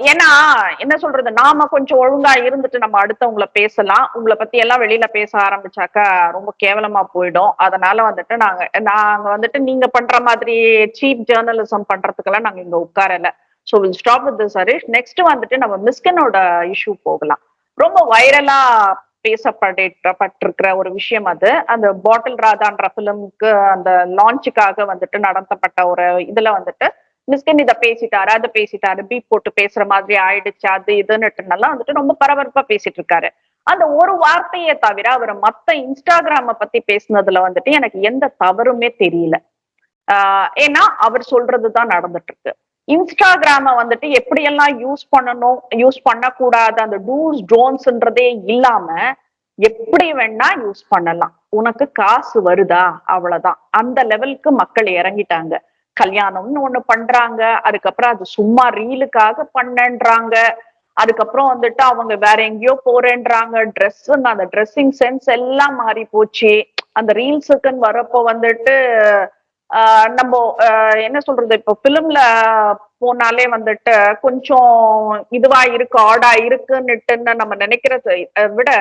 ஏன்னா என்ன சொல்றது, நாம கொஞ்சம் ஒழுங்கா இருந்துட்டு நம்ம அடுத்தவங்களை பேசலாம். உங்களை பத்தி எல்லாம் வெளியில பேச ஆரம்பிச்சாக்கா ரொம்ப கேவலமா போயிடும். அதனால வந்துட்டு நாங்க வந்துட்டு நீங்க பண்ற மாதிரி சீப் ஜேர்னலிசம் பண்றதுக்கெல்லாம் நாங்க இங்க உட்காரல. So will stop with this Harish. Next வந்துட்டு நம்ம மிஸ்கினோட இஷ்யூ போகலாம். ரொம்ப வைரலா பேசப்பட்டிருக்கிற ஒரு விஷயம் அது. அந்த பாட்டில் ராதான்ற பிலிம்க்கு அந்த லான்ச்சுக்காக வந்துட்டு நடத்தப்பட்ட ஒரு இதுல வந்துட்டு மிஸ்கின் இதை பேசிட்டாரு, அதை பேசிட்டாரு, பீப் போட்டு பேசுற மாதிரி ஆயிடுச்சு, அது இதுன்னுட்டுனால வந்துட்டு ரொம்ப பரபரப்பா பேசிட்டு இருக்காரு. அந்த ஒரு வார்த்தையை தவிர அவர் மத்த இன்ஸ்டாகிராம பத்தி பேசுனதுல வந்துட்டு எனக்கு எந்த தவறுமே தெரியல. ஏன்னா அவர் சொல்றதுதான் நடந்துட்டு இருக்கு. இன்ஸ்டாகிராம வந்துட்டு எப்படியெல்லாம் யூஸ் பண்ணணும், யூஸ் பண்ணக்கூடாது, அந்த டூஸ் ட்ரோன்ஸ்ன்றதே இல்லாம எப்படி வேணா யூஸ் பண்ணலாம். உனக்கு காசு வருதா, அவ்வளவுதான். அந்த லெவலுக்கு மக்கள் இறங்கிட்டாங்க. கல்யாணம்னு ஒண்ணு பண்றாங்க, அதுக்கப்புறம் அது சும்மா ரீலுக்காக பண்ணன்றாங்க, அதுக்கப்புறம் வந்துட்டு அவங்க வேற எங்கேயோ போறேன்றாங்க. ட்ரெஸ், அந்த ட்ரெஸ்ஸிங் சென்ஸ் எல்லாம் மாறி போச்சு. அந்த ரீல்ஸுக்குன்னு வரப்போ வந்துட்டு நம்ம என்ன சொல்றது, இப்போ பிலிம்ல போனாலே வந்துட்டு கொஞ்சம் இதுவா இருக்கு, ஆடா இருக்குன்னுட்டுன்னு நம்ம நினைக்கிறத விட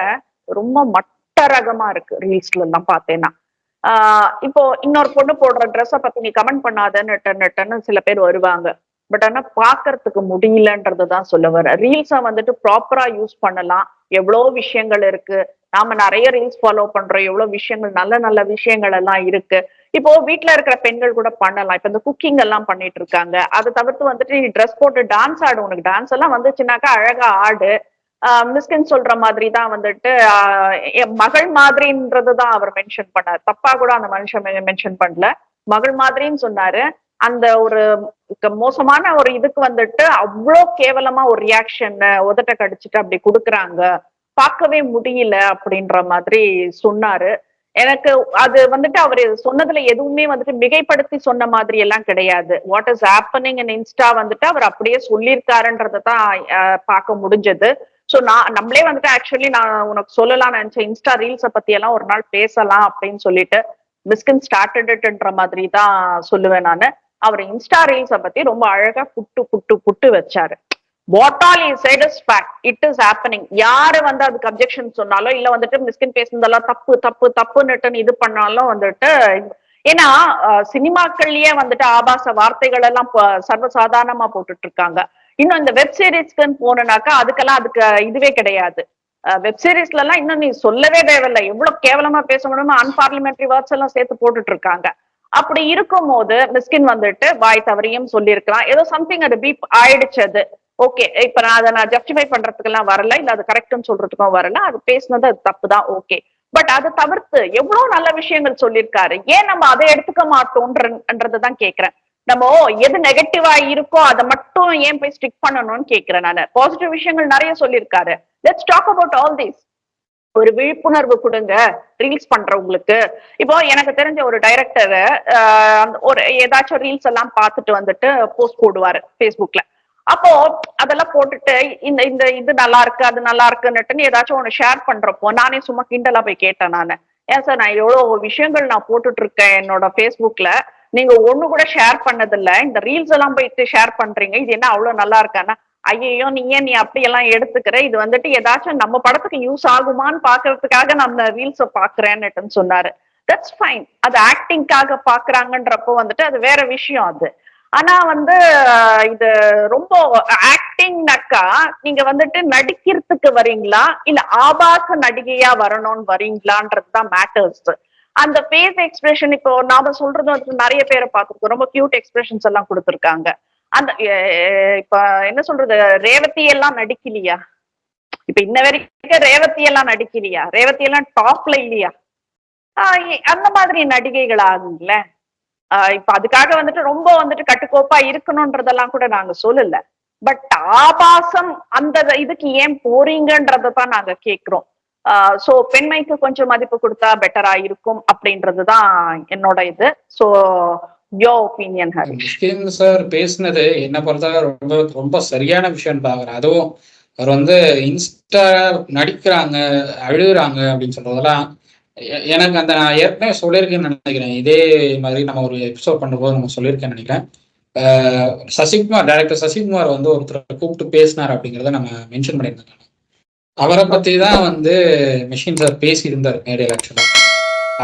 ரொம்ப மட்ட ரகமா இருக்கு ரீல்ஸ்ல எல்லாம் பார்த்தேன்னா. இப்போ இன்னொரு பொண்ணு போடுற ட்ரெஸ்ஸை பத்தி நீ கமெண்ட் பண்ணாதன்னுட்டு சில பேர் வருவாங்க. பட் ஆனா பாக்குறதுக்கு முடியலன்றதுதான் சொல்ல வர. ரீல்ஸை வந்துட்டு ப்ராப்பரா யூஸ் பண்ணலாம். எவ்வளவு விஷயங்கள் இருக்கு. நாம நிறைய ரீல்ஸ் ஃபாலோ பண்றோம். எவ்வளவு விஷயங்கள், நல்ல நல்ல விஷயங்கள் எல்லாம் இருக்கு. இப்போ வீட்டுல இருக்கிற பெண்கள் கூட பண்ணலாம். இப்ப இந்த குக்கிங் எல்லாம் பண்ணிட்டு இருக்காங்க. அதை தவிர்த்து வந்துட்டு நீ ட்ரெஸ் போட்டு டான்ஸ் ஆடு. உனக்கு டான்ஸ் எல்லாம் வந்துச்சுனாக்கா அழகா ஆடு. மிஸ்கின் சொல்ற மாதிரி தான் வந்துட்டு என் மகள் மாதிரின்றதுதான் அவர் மென்ஷன் பண்ணார். தப்பா கூட அந்த மனுஷன் மென்ஷன் பண்ணல, மகள் மாதிரின்னு சொன்னாரு. அந்த ஒரு மோசமான ஒரு இதுக்கு வந்துட்டு அவ்வளோ கேவலமா ஒரு ரியாக்ஷன் உதட்ட கடிச்சிட்டு அப்படி கொடுக்குறாங்க, பார்க்கவே முடியல அப்படின்ற மாதிரி சொன்னாரு. எனக்கு அது வந்துட்டு அவரு சொன்னதுல எதுவுமே வந்துட்டு மிகைப்படுத்தி சொன்ன மாதிரி எல்லாம் கிடையாது. What is happening in Insta வந்துட்டு அவர் அப்படியே சொல்லியிருக்காருன்றதை தான் பார்க்க முடிஞ்சது. ஸோ நம்மளே வந்துட்டு ஆக்சுவலி நான் உனக்கு சொல்லலாம் நினைச்சேன், இன்ஸ்டா ரீல்ஸை பத்தி எல்லாம் ஒரு நாள் பேசலாம் அப்படின்னு சொல்லிட்டு மிஸ்கின் ஸ்டார்டட்ன்ற மாதிரி தான் சொல்லுவேன் நானு. அவர் இன்ஸ்டா ரீல்ஸை பத்தி ரொம்ப அழகா புட்டு புட்டு புட்டு வச்சாரு. What all is side is fact, it is happening. யாரு வந்து அதுக்கு அப்ஜெக்ஷன் சொன்னாலும் இல்ல வந்துட்டு மிஸ்கின் பேசுனதெல்லாம் தப்பு தப்பு தப்புன்னுட்டு இது பண்ணாலும் வந்துட்டு, ஏன்னா சினிமாக்கள்லயே வந்துட்டு ஆபாச வார்த்தைகள் எல்லாம் சர்வசாதாரணமா போட்டுட்டு இருக்காங்க. இன்னும் இந்த வெப் சீரிஸ்க்குன்னு போனாக்கா அதுக்கு இதுவே கிடையாது. வெப் சீரிஸ்ல எல்லாம் இன்னும் நீ சொல்லவே தேவையில்லை, எவ்வளவு கேவலமா பேச முடியுமோ அன்பார்லிமெண்டரி வேர்ட்ஸ் எல்லாம் சேர்த்து போட்டுட்டு இருக்காங்க. அப்படி இருக்கும் போது மிஸ்கின் வந்துட்டு வாய் தவறியும் சொல்லியிருக்கலாம். ஏதோ சம்திங் அது பீப் ஆயிடுச்சு. அது ஓகே. இப்ப நான் ஜஸ்டிஃபை பண்றதுக்கு எல்லாம் வரல, இல்ல அது கரெக்ட்னு சொல்றதுக்கும் வரல. அது பேசுனது அது தப்பு தான், ஓகே. பட் அதை தவிர்த்து எவ்வளவு நல்ல விஷயங்கள் சொல்லியிருக்காரு. ஏன் நம்ம அதை எடுத்துக்க மாட்டோம்ன்றதுதான் கேட்கிறேன். நம்ம எது நெகட்டிவா இருக்கோ அதை மட்டும் ஏன் போய் ஸ்டிக் பண்ணணும்னு கேட்கிறேன் நானு. பாசிட்டிவ் விஷயங்கள் நிறைய சொல்லியிருக்காரு. Let's talk about all these. ஒரு விழிப்புணர்வு கொடுங்க ரீல்ஸ் பண்றவங்களுக்கு. இப்போ எனக்கு தெரிஞ்ச ஒரு டைரக்டர் ஒரு ஏதாச்சும் ரீல்ஸ் எல்லாம் பார்த்துட்டு வந்துட்டு போஸ்ட் போடுவாரு ஃபேஸ்புக்ல. அப்போ அதெல்லாம் போட்டுட்டு இந்த இந்த இது நல்லா இருக்கு அது நல்லா இருக்குன்னுட்டு ஏதாச்சும் ஒண்ணு ஷேர் பண்றப்போ நானே சும்மா கிண்டலா போய் கேட்டேன் நானு. ஏன் சார் நான் எவ்வளவு விஷயங்கள் நான் போட்டுட்டு இருக்கேன் என்னோட Facebookல, நீங்க ஒண்ணு கூட ஷேர் பண்ணது இல்ல, இந்த ரீல்ஸ் எல்லாம் போயிட்டு ஷேர் பண்றீங்க, இது என்ன அவ்வளவு நல்லா இருக்கானா? ஐயோ நீ அப்படி எல்லாம் எடுத்துக்கிற, இது வந்துட்டு ஏதாச்சும் நம்ம படத்துக்கு யூஸ் ஆகுமான்னு பாக்குறதுக்காக நான் அந்த ரீல்ஸ பாக்குறேன்னுட்டுன்னு சொன்னாரு. தட்ஸ் ஃபைன், அது ஆக்டிங்காக பாக்குறாங்கன்றப்போ வந்துட்டு அது வேற விஷயம் அது. ஆனா வந்து இது ரொம்ப ஆக்டிங்னாக்கா நீங்க வந்துட்டு நடிக்கிறதுக்கு வரீங்களா இல்ல ஆபாச நடிகையா வரணும்னு வரீங்களான்றதுதான் மேட்டர்ஸ். அந்த ஃபேஸ் எக்ஸ்பிரஷன் இப்போ நாம சொல்றது வந்து நிறைய பேரை பார்த்திருக்கோம், ரொம்ப கியூட் எக்ஸ்பிரஷன்ஸ் எல்லாம் கொடுத்துருக்காங்க. அந்த இப்ப என்ன சொல்றது, ரேவதி எல்லாம் நடிக்கலையா? இப்ப இன்ன வரைக்கும் ரேவதி எல்லாம் நடிக்கலையா? ரேவதி எல்லாம் டாப்ல இல்லையா? அந்த மாதிரி நடிகைகள் ஆகுங்கள. இப்ப அதுக்காக வந்துட்டு ரொம்ப வந்துட்டு கட்டுக்கோப்பா இருக்கணும்ன்றதெல்லாம் கூட நாங்க சொல்லல. பட் ஆபாசம் அந்த இதுக்கு ஏன் போறீங்கன்றதான் நாங்க கேக்குறோம். சோ பெண்மைக்கு கொஞ்சம் மதிப்பு கொடுத்தா பெட்டரா இருக்கும் அப்படின்றதுதான் என்னோட இது. So your opinion Harish. Sir பேசுனது என்ன பொறுத்தவரை ரொம்ப ரொம்ப சரியான விஷயம் பாக்குறேன். அதுவும் அவர் வந்து இன்ஸ்டா நடிக்கிறாங்க அழுகுறாங்க அப்படின்னு சொல்றதெல்லாம் எனக்கு அந்த நான் ஏற்கனவே சொல்லியிருக்கேன்னு நினைக்கிறேன். இதே மாதிரி நம்ம ஒரு எபிசோட் பண்ணும்போது நம்ம சொல்லியிருக்கேன்னு நினைக்கிறேன். சசிகுமார், டைரக்டர் சசிகுமார் வந்து ஒருத்தர் கூப்பிட்டு பேசினார் அப்படிங்கிறத நம்ம மென்ஷன் பண்ணியிருந்தாங்க. அவரை பத்தி தான் வந்து மிஷின் சார் பேசி இருந்தார் மேடையில். ஆக்சுவலா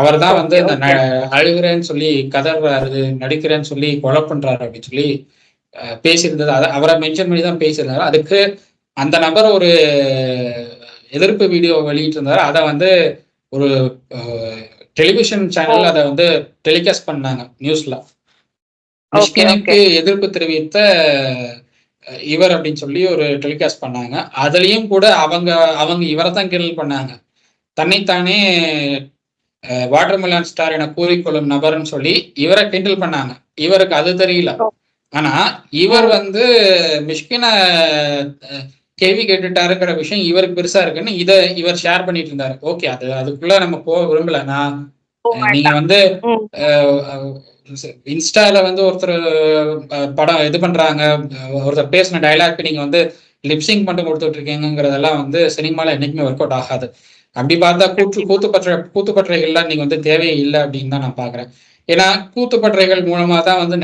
அவர் தான் வந்து இந்த அழுகிறேன்னு சொல்லி கதறாரு, நடிக்கிறேன்னு சொல்லி கொலை பண்றாரு அப்படின்னு சொல்லி பேசியிருந்தது. அதை அவரை மென்ஷன் பண்ணி தான் பேசியிருந்தாரு. அதுக்கு அந்த நபர் ஒரு எதிர்ப்பு வீடியோ வெளியிட்டு இருந்தாரு. அதை வந்து ஒரு டெலிவிஷன் சேனல் அதை வந்து டெலிகாஸ்ட் பண்ணாங்க நியூஸ்ல. மிஷ்கினுக்கு எதிர்ப்பு தெரிவித்த இவர் அப்படின்னு சொல்லி ஒரு டெலிகாஸ்ட் பண்ணாங்க. அதுலயும் கூட அவங்க இவரை தான் கிண்டல் பண்ணாங்க. தன்னைத்தானே வாட்டர்மெலன் ஸ்டார் என கூறிக்கொள்ளும் நபர்னு சொல்லி இவரை கிண்டல் பண்ணாங்க. இவருக்கு அது தெரியல. ஆனா இவர் வந்து மிஷ்கின கேள்வி கேட்டுட்டாருங்கிற விஷயம் இவருக்கு பெருசா இருக்குன்னு இவர் ஷேர் பண்ணிட்டு இருந்தாரு. ஓகே, அதுக்குள்ள நம்ம போக விரும்பல. நான் நீங்க வந்து இன்ஸ்டால வந்து ஒருத்தர் படம் இது பண்றாங்க, ஒருத்தர் பேசின டைலாக் நீங்க வந்து லிப்சிங் மட்டும் கொடுத்துட்டு இருக்கீங்கிறதெல்லாம் வந்து சினிமால என்னைக்குமே ஒர்க் அவுட் ஆகாது. அப்படி பார்த்தா கூத்துப்பற்றைகள்லாம் நீங்க வந்து தேவையே இல்லை அப்படின்னு தான் நான் பாக்குறேன். ஏன்னா கூத்துப்பற்றைகள் மூலமா தான் வந்து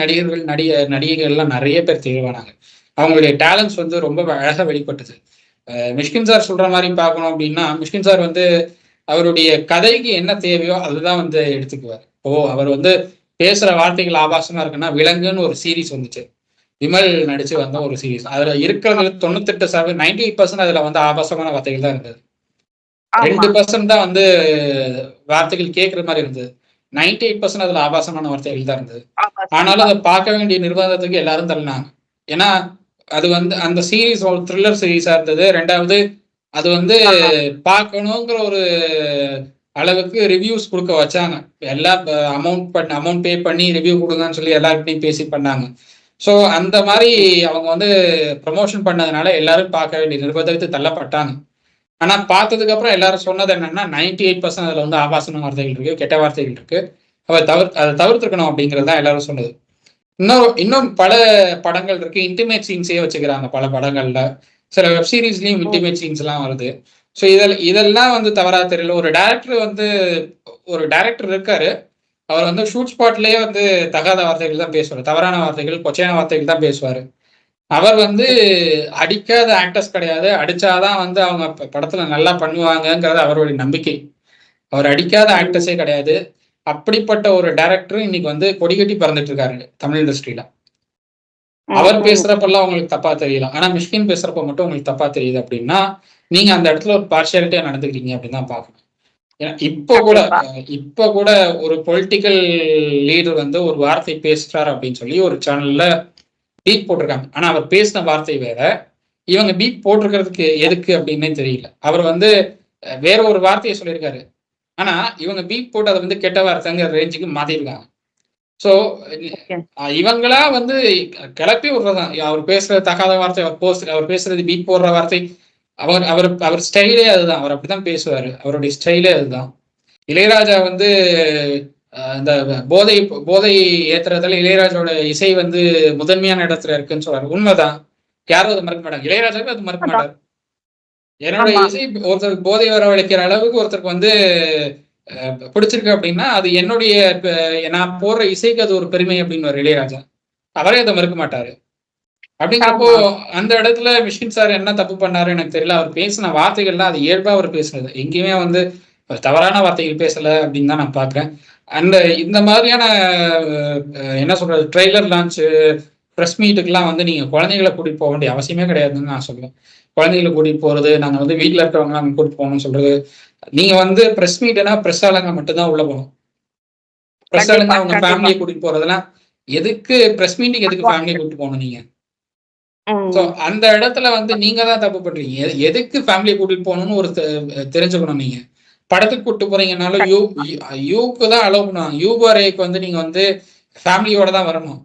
நடிகைகள் எல்லாம் நிறைய பேர் தேர்வானாங்க. அவங்களுடைய டேலண்ட்ஸ் வந்து ரொம்ப அழகா வெளிப்பட்டது. மிஷ்கின் சார் சொல்ற மாதிரி பார்க்கணும் அப்படின்னா, மிஷ்கின் சார் வந்து அவருடைய கதைக்கு என்ன தேவையோ அதுதான் வந்து எடுத்துக்குவார். அவர் வந்து பேசுற வார்த்தைகள் ஆபாசமா இருக்குன்னா, விலங்குன்னு ஒரு சீரீஸ் வந்துச்சு, விமல் நடிச்சு வந்த ஒரு சீரீஸ். அதுல இருக்கிறது 98% அதுல வந்து ஆபாசமான வார்த்தைகள் தான் இருந்தது. 2% தான் வந்து வார்த்தைகள் கேட்கிற மாதிரி இருந்தது. 98% அதுல ஆபாசமான வார்த்தைகள் தான் இருந்தது. ஆனாலும் அதை பார்க்க வேண்டிய நிர்வாகத்துக்கு எல்லாரும் தள்ளினாங்க. ஏன்னா அது வந்து அந்த சீரீஸ் ஒரு த்ரில்லர் சீரீஸா இருந்தது. ரெண்டாவது அது வந்து பார்க்கணுங்கிற ஒரு அளவுக்கு ரிவ்யூஸ் கொடுக்க வச்சாங்க. எல்லாம் அமௌண்ட் பே பண்ணி ரிவ்யூ கொடுங்கன்னு சொல்லி எல்லாருக்கிட்டையும் பேசி பண்ணாங்க. ஸோ அந்த மாதிரி அவங்க வந்து ப்ரமோஷன் பண்ணதுனால எல்லாரும் பார்க்க வேண்டிய நிர்பந்தத்துக்கு தள்ளப்பட்டாங்க. ஆனா பார்த்ததுக்கு அப்புறம் எல்லாரும் சொன்னது என்னன்னா, 98% அதுல வந்து ஆபாசமான வார்த்தைகள் இருக்கு, கெட்ட வார்த்தைகள் இருக்கு, அதை தவிர்த்துக்கணும் அப்படிங்கிறது தான் எல்லாரும் சொன்னது. இன்னும் பல படங்கள் இருக்கு, இன்டிமேட் சீன்ஸே வச்சுக்கிறாங்க பல படங்கள்ல. சில வெப் சீரிஸ்லயும் இன்டிமேட் சீன்ஸ் எல்லாம் வருது. ஸோ இதெல்லாம் வந்து தவறா தெரியல. ஒரு டைரக்டர் இருக்காரு, அவர் வந்து ஷூட் ஸ்பாட்லயே வந்து தகாத வார்த்தைகள் தான் பேசுவார், தவறான வார்த்தைகள், கொச்சையான வார்த்தைகள் தான் பேசுவாரு. அவர் வந்து அடிக்காத ஆக்டர்ஸ் கிடையாது, அடிச்சாதான் வந்து அவங்க படத்துல நல்லா பண்ணுவாங்கங்கிறது அவருடைய நம்பிக்கை. அவர் அடிக்காத ஆக்டர்ஸே கிடையாது. அப்படிப்பட்ட ஒரு டைரக்டர் இன்னைக்கு வந்து கொடிகட்டி பறந்துட்டு இருக்காரு தமிழ் இண்டஸ்ட்ரியில. அவர் பேசுறப்பெல்லாம் உங்களுக்கு தப்பா தெரியலாம், ஆனா மிஷ்கின் பேசுறப்ப மட்டும் உங்களுக்கு தப்பா தெரியுது அப்படின்னா, நீங்க அந்த இடத்துல ஒரு பார்ஷியாலிட்டியா நடந்துக்கிறீங்க அப்படின்னு தான் பார்க்கணும். ஏன்னா இப்ப கூட ஒரு பொலிட்டிக்கல் லீடர் வந்து ஒரு வார்த்தை பேசுறாரு அப்படின்னு சொல்லி ஒரு சேனல்ல பீப் போட்டிருக்காங்க. ஆனா அவர் பேசின வார்த்தை வேற, இவங்க பீப் போட்டிருக்கிறதுக்கு எதுக்கு அப்படின்னே தெரியல. அவர் வந்து வேற ஒரு வார்த்தையை சொல்லியிருக்காரு, ஆனா இவங்க பீப் போட்டு அதை வந்து கெட்ட வார்த்தைங்கிற ரேஞ்சுக்கு மாத்திருக்காங்க. ஸோ இவங்களா வந்து கிளப்பி விடுறதான். அவர் பேசுறது தகாத வார்த்தை, அவர் பேசுறது பீப் போடுற வார்த்தை, அவர் ஸ்டைலே அதுதான். அவர் அப்படிதான் பேசுவாரு, அவருடைய ஸ்டைலே அதுதான். இளையராஜா வந்து இந்த போதை ஏத்துறதுல இளையராஜோட இசை வந்து முதன்மையான இடத்துல இருக்குன்னு சொல்றாரு. உண்மைதான், யாரும் அதை மறக்க மாட்டாங்க. இளையராஜாவுக்கு அது மறக்க அதான். மாட்டாரு. என்னோட ஆமா. இசை ஒருத்தருக்கு போதை வரவழைக்கிற அளவுக்கு ஒருத்தருக்கு வந்து பிடிச்சிருக்கு அப்படின்னா அது என்னுடைய நான் போடுற இசைக்கு அது ஒரு பெருமை அப்படின்னு இளையராஜா. அவரே அதை மறுக்க மாட்டாரு. அப்படிங்கிறப்போ ஆமா. அந்த இடத்துல மிஷ்கின் சார் என்ன தப்பு பண்ணாரு எனக்கு தெரியல. அவர் பேசின வார்த்தைகள்லாம் அது இயல்பா அவர் பேசுனது. எங்கேயுமே வந்து தவறான வார்த்தைகள் பேசல அப்படின்னு தான் நான் பார்க்குறேன். அந்த இந்த மாதிரியான என்ன சொல்றது ட்ரெய்லர் லான்ச் ப்ரெஸ் மீட்டுக்கெல்லாம் வந்து நீங்க குழந்தைகளை கூட்டிட்டு போக வேண்டிய அவசியமே கிடையாதுன்னு நான் சொல்லுவேன். குழந்தைகளை கூட்டிட்டு போறது, நாங்க வந்து வீட்டில் இருக்கிறவங்க நாங்க கூட்டிட்டு போகணும்னு சொல்றது. நீங்க வந்து ப்ரெஸ் மீட்னா ப்ரெஸ் ஆளுங்க மட்டும்தான் உள்ள போகணும். ப்ரெஸ் ஆளுங்க அவங்க ஃபேமிலியை கூட்டிட்டு போறதெல்லாம் எதுக்கு ப்ரெஸ் மீட்டுக்கு எதுக்கு ஃபேமிலியை கூட்டிட்டு போகணும் நீங்க? சோ அந்த இடத்துல வந்து நீங்க தான் தப்பு பண்றீங்க. எதுக்கு ஃபேமிலியை கூட்டிட்டு போகணும்னு ஒரு தெரிஞ்சுக்கணும் நீங்க. படத்துக்கு கூட்டு போறீங்கனாலும் யூக்கு தான் அலோவ் பண்ணுவாங்க. யூ வரைக்கு வந்து நீங்க வந்து ஃபேமிலியோட தான் வரணும்.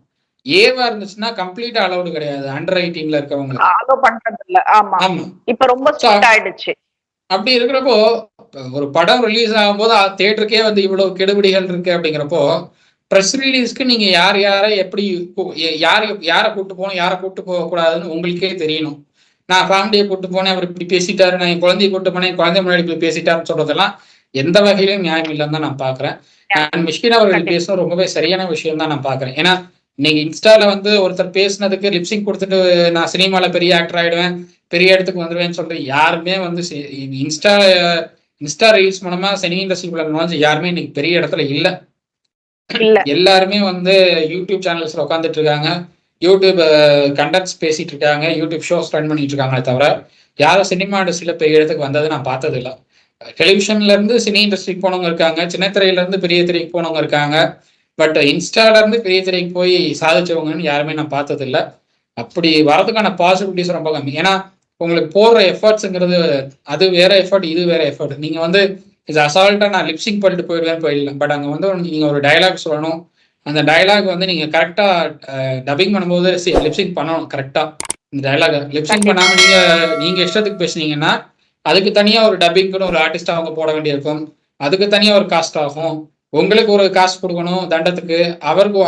ஏவா இருந்துச்சுன்னா கம்ப்ளீட்டா அலௌடு கிடையாது. அண்டர் 18ல இருக்கவங்களுக்கு. அலோ பண்றது இல்ல. ஆமா. இப்ப ரொம்ப ஸ்ட்ரிக்ட் ஆயிடுச்சு. அப்படி இருக்கிறப்போ ஒரு படம் ரிலீஸ் ஆகும்போது தியேட்டருக்கே வந்து இவ்வளவு கெடுபிடிகள் இருக்கு அப்படிங்கிறப்போ ப்ரெஸ் ரிலீஸ்க்கு நீங்க யாரை எப்படி யாரை கூட்டு போகணும் யாரை கூட்டு போக கூடாதுன்னு உங்களுக்கே தெரியணும். நான் ஃபேமிலியை கூட்டு போனேன் அவர் இப்படி பேசிட்டாரு, நான் என் குழந்தைய கூட்டு போனேன் என் குழந்தை முன்னாடி இப்படி பேசிட்டாருன்னு சொல்றதெல்லாம் எந்த வகையிலும் நியாயம் இல்லைன்னு தான் நான் பாக்குறேன். மிஷ்கின் அவர்கள் பேசணும் ரொம்பவே சரியான விஷயம் தான் நான் பாக்குறேன். ஏன்னா இன்னைக்கு இன்ஸ்டால வந்து ஒருத்தர் பேசினதுக்கு லிப்சிங் கொடுத்துட்டு நான் சினிமால பெரிய ஆக்டர் ஆயிடுவேன், பெரிய இடத்துக்கு வந்துடுவேன்னு சொல்லிட்டு யாருமே வந்து இன்ஸ்டா ரீல்ஸ் மூலமா சினி இண்டஸ்ட்ரிக்குள்ள நுழைஞ்சு யாருமே இன்னைக்கு பெரிய இடத்துல இல்ல. எல்லாருமே வந்து யூடியூப் சேனல்ஸ்ல உட்காந்துட்டு இருக்காங்க, யூடியூப் கண்டென்ட்ஸ் பேசிட்டு இருக்காங்க, யூடியூப் ஷோஸ் ரன் பண்ணிட்டு இருக்காங்களே தவிர யாரும் சினிமா இண்டஸ்ட்ரியில பெரிய இடத்துக்கு வந்தது நான் பார்த்தது இல்லை. டெலிவிஷன்ல இருந்து சினி இண்டஸ்ட்ரிக்கு போனவங்க இருக்காங்க, சின்ன திரையில இருந்து பெரிய திரைக்கு போனவங்க இருக்காங்க. பட் இன்ஸ்டால இருந்து பெரிய திரைக்கு போய் சாதிச்சவங்கன்னு யாருமே நான் பார்த்தது இல்லை. அப்படி வரதுக்கான பாசிபிலிட்டிஸ் ரொம்ப கம்மி. ஏன்னா உங்களுக்கு போடுற எஃபர்ட்ஸுங்கிறது அது வேற எஃபர்ட், இது வேற எஃபர்ட். நீங்க வந்து இது அசால்ட்டா நான் லிப்சிங் பண்ணிட்டு போயிடலாம். பட் அங்கே வந்து நீங்க ஒரு டயலாக் சொல்லணும். அந்த டயலாக் வந்து நீங்க கரெக்டா டப்பிங் பண்ணும்போது லிப்சிங் பண்ணணும் கரெக்டா. இந்த டயலாக் லிப்சிங் பண்ணாம நீங்க இஷ்டத்துக்கு பேசுனீங்கன்னா அதுக்கு தனியா ஒரு டப்பிங்க்குன்னு ஒரு ஆர்டிஸ்ட் அவங்க போட வேண்டியிருக்கும். அதுக்கு தனியா ஒரு காஸ்ட் ஆகும். உங்களுக்கு ஒரு காஸ்ட் கொடுக்கணும் தண்டத்துக்கு,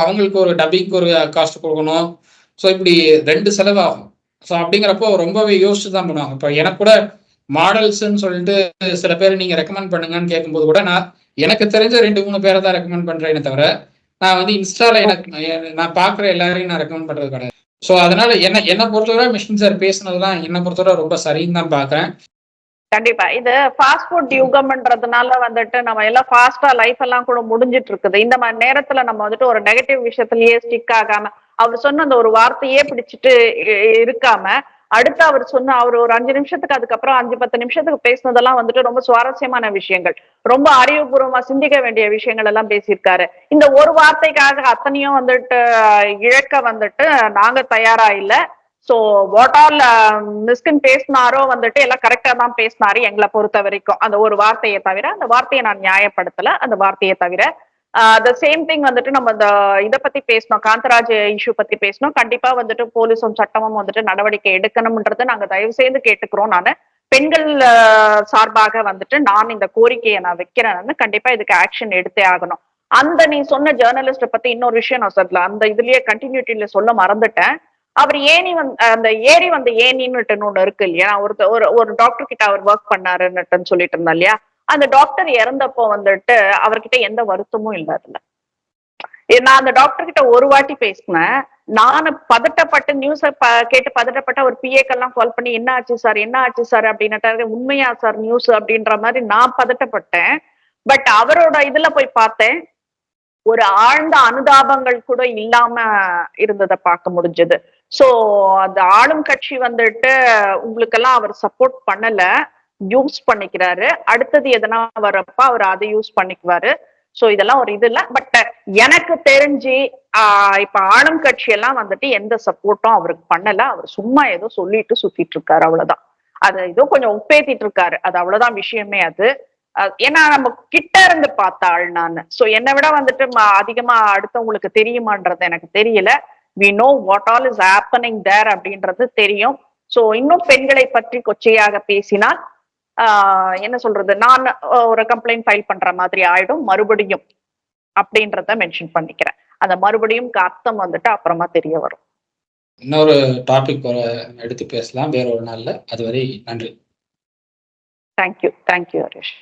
அவங்களுக்கு ஒரு டப்பிங்க்கு ஒரு காஸ்ட் கொடுக்கணும். ஸோ இப்படி 2 செலவாகும். ஸோ அப்படிங்கிறப்போ ரொம்பவே யோசிச்சு தான் பண்ணுவாங்க. இப்போ எனக்கு கூட மாடல்ஸ்ன்னு சொல்லிட்டு சில பேர் நீங்க ரெக்கமெண்ட் பண்ணுங்கன்னு கேட்கும்போது கூட நான் எனக்கு தெரிஞ்ச 2-3 பேரை தான் ரெக்கமெண்ட் பண்றேனே தவிர நான் வந்து இன்ஸ்டால நான் பாக்குற எல்லாரையும் நான் ரெக்கமெண்ட் பண்றது கிடையாது. ஸோ அதனால என்ன பொறுத்தவரை மிஷ்கின் சார் பேசுனதுதான் என்ன பொறுத்தவரை ரொம்ப சரின்னு தான் பாக்குறேன். கண்டிப்பா. இது ஃபாஸ்ட் ஃபுட் யுகம்ன்றதுனால வந்துட்டு நம்ம எல்லாம் ஃபாஸ்டா லைஃப் எல்லாம் கூட முடிஞ்சிட்டு இருக்குது. இந்த மாதிரி நேரத்துல நம்ம வந்துட்டு ஒரு நெகட்டிவ் விஷயத்திலேயே ஸ்டிக் ஆகாம அவர் சொன்ன அந்த ஒரு வார்த்தையே பிடிச்சிட்டு இருக்காம அடுத்து அவர் சொன்ன அவர் ஒரு 5 நிமிஷத்துக்கு அதுக்கப்புறம் 5-10 நிமிஷத்துக்கு பேசினதெல்லாம் வந்துட்டு ரொம்ப சுவாரஸ்யமான விஷயங்கள், ரொம்ப அறிவுபூர்வமா சிந்திக்க வேண்டிய விஷயங்கள் எல்லாம் பேசியிருக்காரு. இந்த ஒரு வார்த்தைக்காக அத்தனையும் வந்துட்டு இழக்க வந்துட்டு நாங்க தயாரா இல்ல. சோ வாட் ஆல் மிஸ்கின் பேசினாரோ வந்துட்டு எல்லாம் கரெக்டா தான் பேசினாரு எங்களை பொறுத்த வரைக்கும். அந்த ஒரு வார்த்தையை தவிர, அந்த வார்த்தையை நான் நியாயப்படுத்தல, அந்த வார்த்தையை தவிர த சேம் திங் வந்துட்டு நம்ம இந்த இதை பத்தி பேசணும், காந்தராஜ் இஷ்யூ பத்தி பேசணும். கண்டிப்பா வந்துட்டு போலீஸும் சட்டமும் வந்துட்டு நடவடிக்கை எடுக்கணும்ன்றதை நாங்க தயவு செய்து கேட்டுக்கிறோம். நானு பெண்கள் சார்பாக வந்துட்டு நான் இந்த கோரிக்கையை நான் வைக்கிறேன். கண்டிப்பா இதுக்கு ஆக்ஷன் எடுத்தே ஆகணும். அந்த நீ சொன்ன ஜேர்னலிஸ்ட பத்தி இன்னொரு விஷயம் நான் சொல்லல, அந்த இதுலயே கண்டினியூட்டில சொல்ல மறந்துட்டேன். அவர் ஏணி அந்த ஏறி வந்த ஏணின்னு ஒண்ணு இருக்கு இல்லையா, ஒரு டாக்டர் கிட்ட அவர் ஒர்க் பண்ணாருன்னுட்டு சொல்லிட்டு இருந்தா இல்லையா, அந்த டாக்டர் இறந்தப்போ வந்துட்டு அவர்கிட்ட எந்த வருத்தமும் இல்ல. அதுல நான் அந்த டாக்டர் கிட்ட ஒரு வாட்டி பேசினேன். நான் பதட்டப்பட்டு நியூஸ கேட்டு பதட்டப்பட்ட ஒரு பிஏக்கெல்லாம் கால் பண்ணி என்ன ஆச்சு சார் அப்படின்னுட்டாரு. உண்மையா சார் நியூஸ் அப்படின்ற மாதிரி நான் பதட்டப்பட்டேன். பட் அவரோட இதுல போய் பார்த்தேன், ஒரு ஆழ்ந்த அனுதாபங்கள் கூட இல்லாம இருந்ததை பார்க்க முடிஞ்சது. சோ அந்த ஆளும் கட்சி வந்துட்டு உங்களுக்கெல்லாம் அவர் சப்போர்ட் பண்ணல, யூஸ் பண்ணிக்கிறாரு. அடுத்தது எதனா வரப்ப அவர் அதை யூஸ் பண்ணிக்குவாரு. சோ இதெல்லாம் ஒரு இது இல்ல. பட் எனக்கு தெரிஞ்சு இப்ப ஆளும் கட்சி எல்லாம் வந்துட்டு எந்த சப்போர்ட்டும் அவருக்கு பண்ணல. அவர் சும்மா ஏதோ சொல்லிட்டு சுத்திட்டு இருக்காரு, அவ்வளவுதான். அதை ஏதோ கொஞ்சம் உப்பேத்திட்டு இருக்காரு, அது அவ்வளவுதான் விஷயமே. அது ஏன்னா நம்ம கிட்ட இருந்து பார்த்த ஆள் நானு. சோ என்னை விட வந்துட்டு அதிகமா அடுத்தவங்களுக்கு தெரியுமான்றது எனக்கு தெரியல. we know what all is happening there அப்படின்றது தெரியும். சோ இன்னும் பெண்களை பற்றி கொச்சையாக பேசினால் என்ன சொல்றது, நான் ஒரு கம்ப்ளைண்ட் ஃபைல் பண்ற மாதிரி ஆயிடும் மறுபடியும் அப்படின்றத மென்ஷன் பண்ணிக்கிறேன். அந்த மறுபடியும் அர்த்தம் வந்துட்டு அப்புறமா தெரிய வரும். இன்னொரு டாபிக் எடுத்து பேசலாம் வேற ஒரு நாள்ல. அதுவரை நன்றி. தேங்க்யூ ஹரிஷ்.